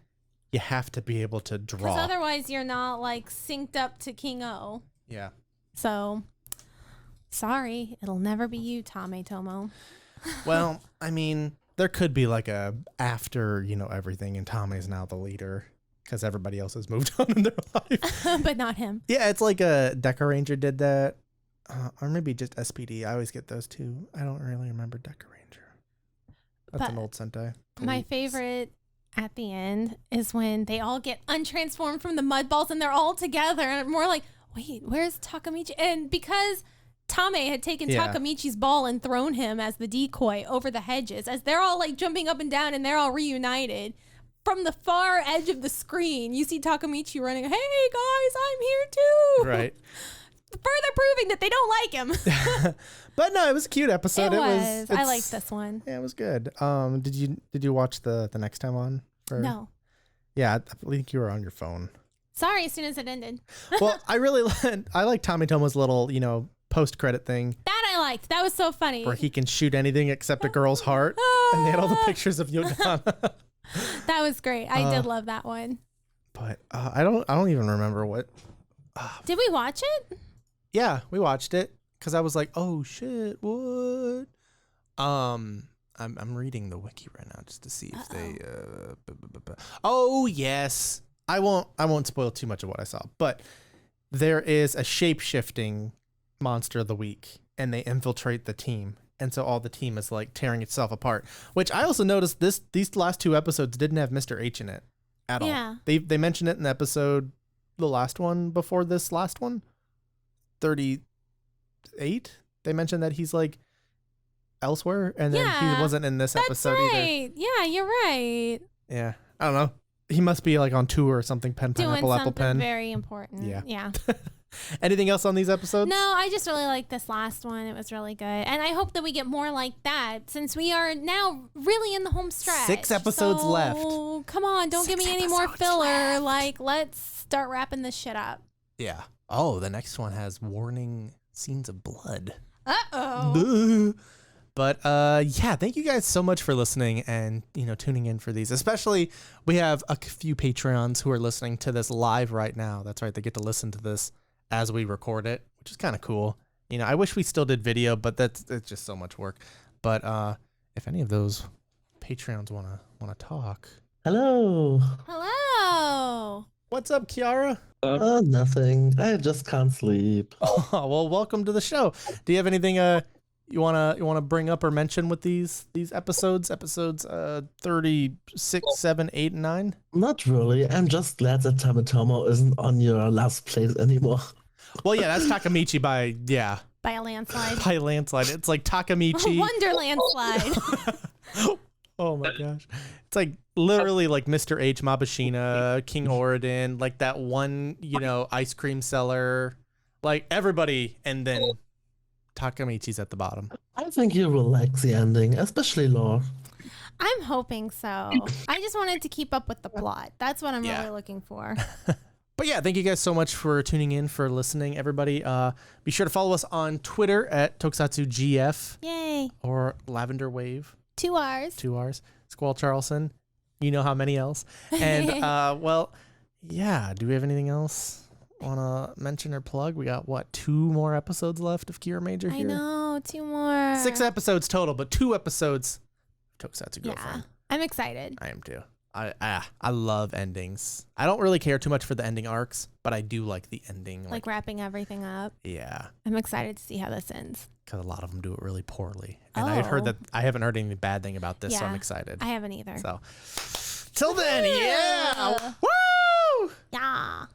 You have to be able to draw. Because otherwise, you're not like synced up to King O. Yeah. So, sorry, it'll never be you, Tametomo. Well, I mean. There could be like a after, everything, and Tame's now the leader because everybody else has moved on in their life. But not him. Yeah, it's like a Deca Ranger did that. Or maybe just SPD. I always get those two. I don't really remember Deca Ranger. That's an old Sentai. My favorite at the end is when they all get untransformed from the mud balls and they're all together. And more like, wait, where's Takamichi? And because... Tame had taken Takamichi's ball and thrown him as the decoy over the hedges as they're all like jumping up and down and they're all reunited. From the far edge of the screen, you see Takamichi running, hey guys, I'm here too. Right. Further proving that they don't like him. But no, it was a cute episode. It was. I liked this one. Yeah, it was good. Did you watch the next time on? No. Yeah, I think you were on your phone. Sorry, as soon as it ended. Well, I like Tametomo's little, post-credit thing. That I liked. That was so funny. Where he can shoot anything except a girl's heart. And they had all the pictures of Yodana. That was great. I did love that one. But I don't even remember what. Did we watch it? Yeah, we watched it because I was like, oh shit, what? I'm reading the wiki right now just to see if they. Oh yes, I won't spoil too much of what I saw, but there is a shape-shifting monster of the week and they infiltrate the team, and so all the team is like tearing itself apart, which I also noticed these last two episodes didn't have Mr. H in it at all. They mentioned it in the episode, the last one before this last one, 38. They mentioned that he's like elsewhere, and then he wasn't in this episode right. either. Yeah, you're right. Yeah, I don't know, he must be like on tour or something. Pineapple apple pen, very important. Yeah. Anything else on these episodes? No, I just really like this last one. It was really good. And I hope that we get more like that since we are now really in the home stretch. 6 episodes left. Come on, don't give me any more filler. Left. Like, let's start wrapping this shit up. Yeah. Oh, the next one has warning scenes of blood. Uh-oh. But yeah, thank you guys so much for listening and tuning in for these. Especially, we have a few Patreons who are listening to this live right now. That's right, they get to listen to this as we record it, which is kind of cool. I wish we still did video, but it's just so much work. But if any of those Patreons wanna talk. Hello. What's up, Kiara? Nothing. I just can't sleep. Oh, well, welcome to the show. Do you have anything you wanna bring up or mention with these episodes 36, 7, 8, and 9? Not really. I'm just glad that Tametomo isn't on your last place anymore. Well, yeah, that's Takamichi by a landslide. By a landslide. It's like Takamichi. Wonderland slide. Oh my gosh. It's like literally like Mr. H, Mabushina, King Oridon, like that one, ice cream seller, like everybody, and then Takamichi's at the bottom. I think you will like the ending, especially Law. I'm hoping so. I just wanted to keep up with the plot. That's what I'm really looking for. But yeah, thank you guys so much for tuning in, for listening, everybody. Be sure to follow us on Twitter at Tokusatsu GF. Yay. Or Lavender Wave. 2 R's. 2 R's. Squall Charlson. You know how many else. And, well, yeah. Do we have anything else want to mention or plug? We got, 2 more episodes left of Kiramager here? I know, 2 more. 6 episodes total, but 2 episodes of Tokusatsu Girlfriend. Yeah, I'm excited. I am too. I love endings. I don't really care too much for the ending arcs, but I do like the ending. Like wrapping everything up. Yeah. I'm excited to see how this ends. Because a lot of them do it really poorly. And I heard that I haven't heard any bad thing about this, so I'm excited. I haven't either. So, till then, yeah. Woo! Yeah.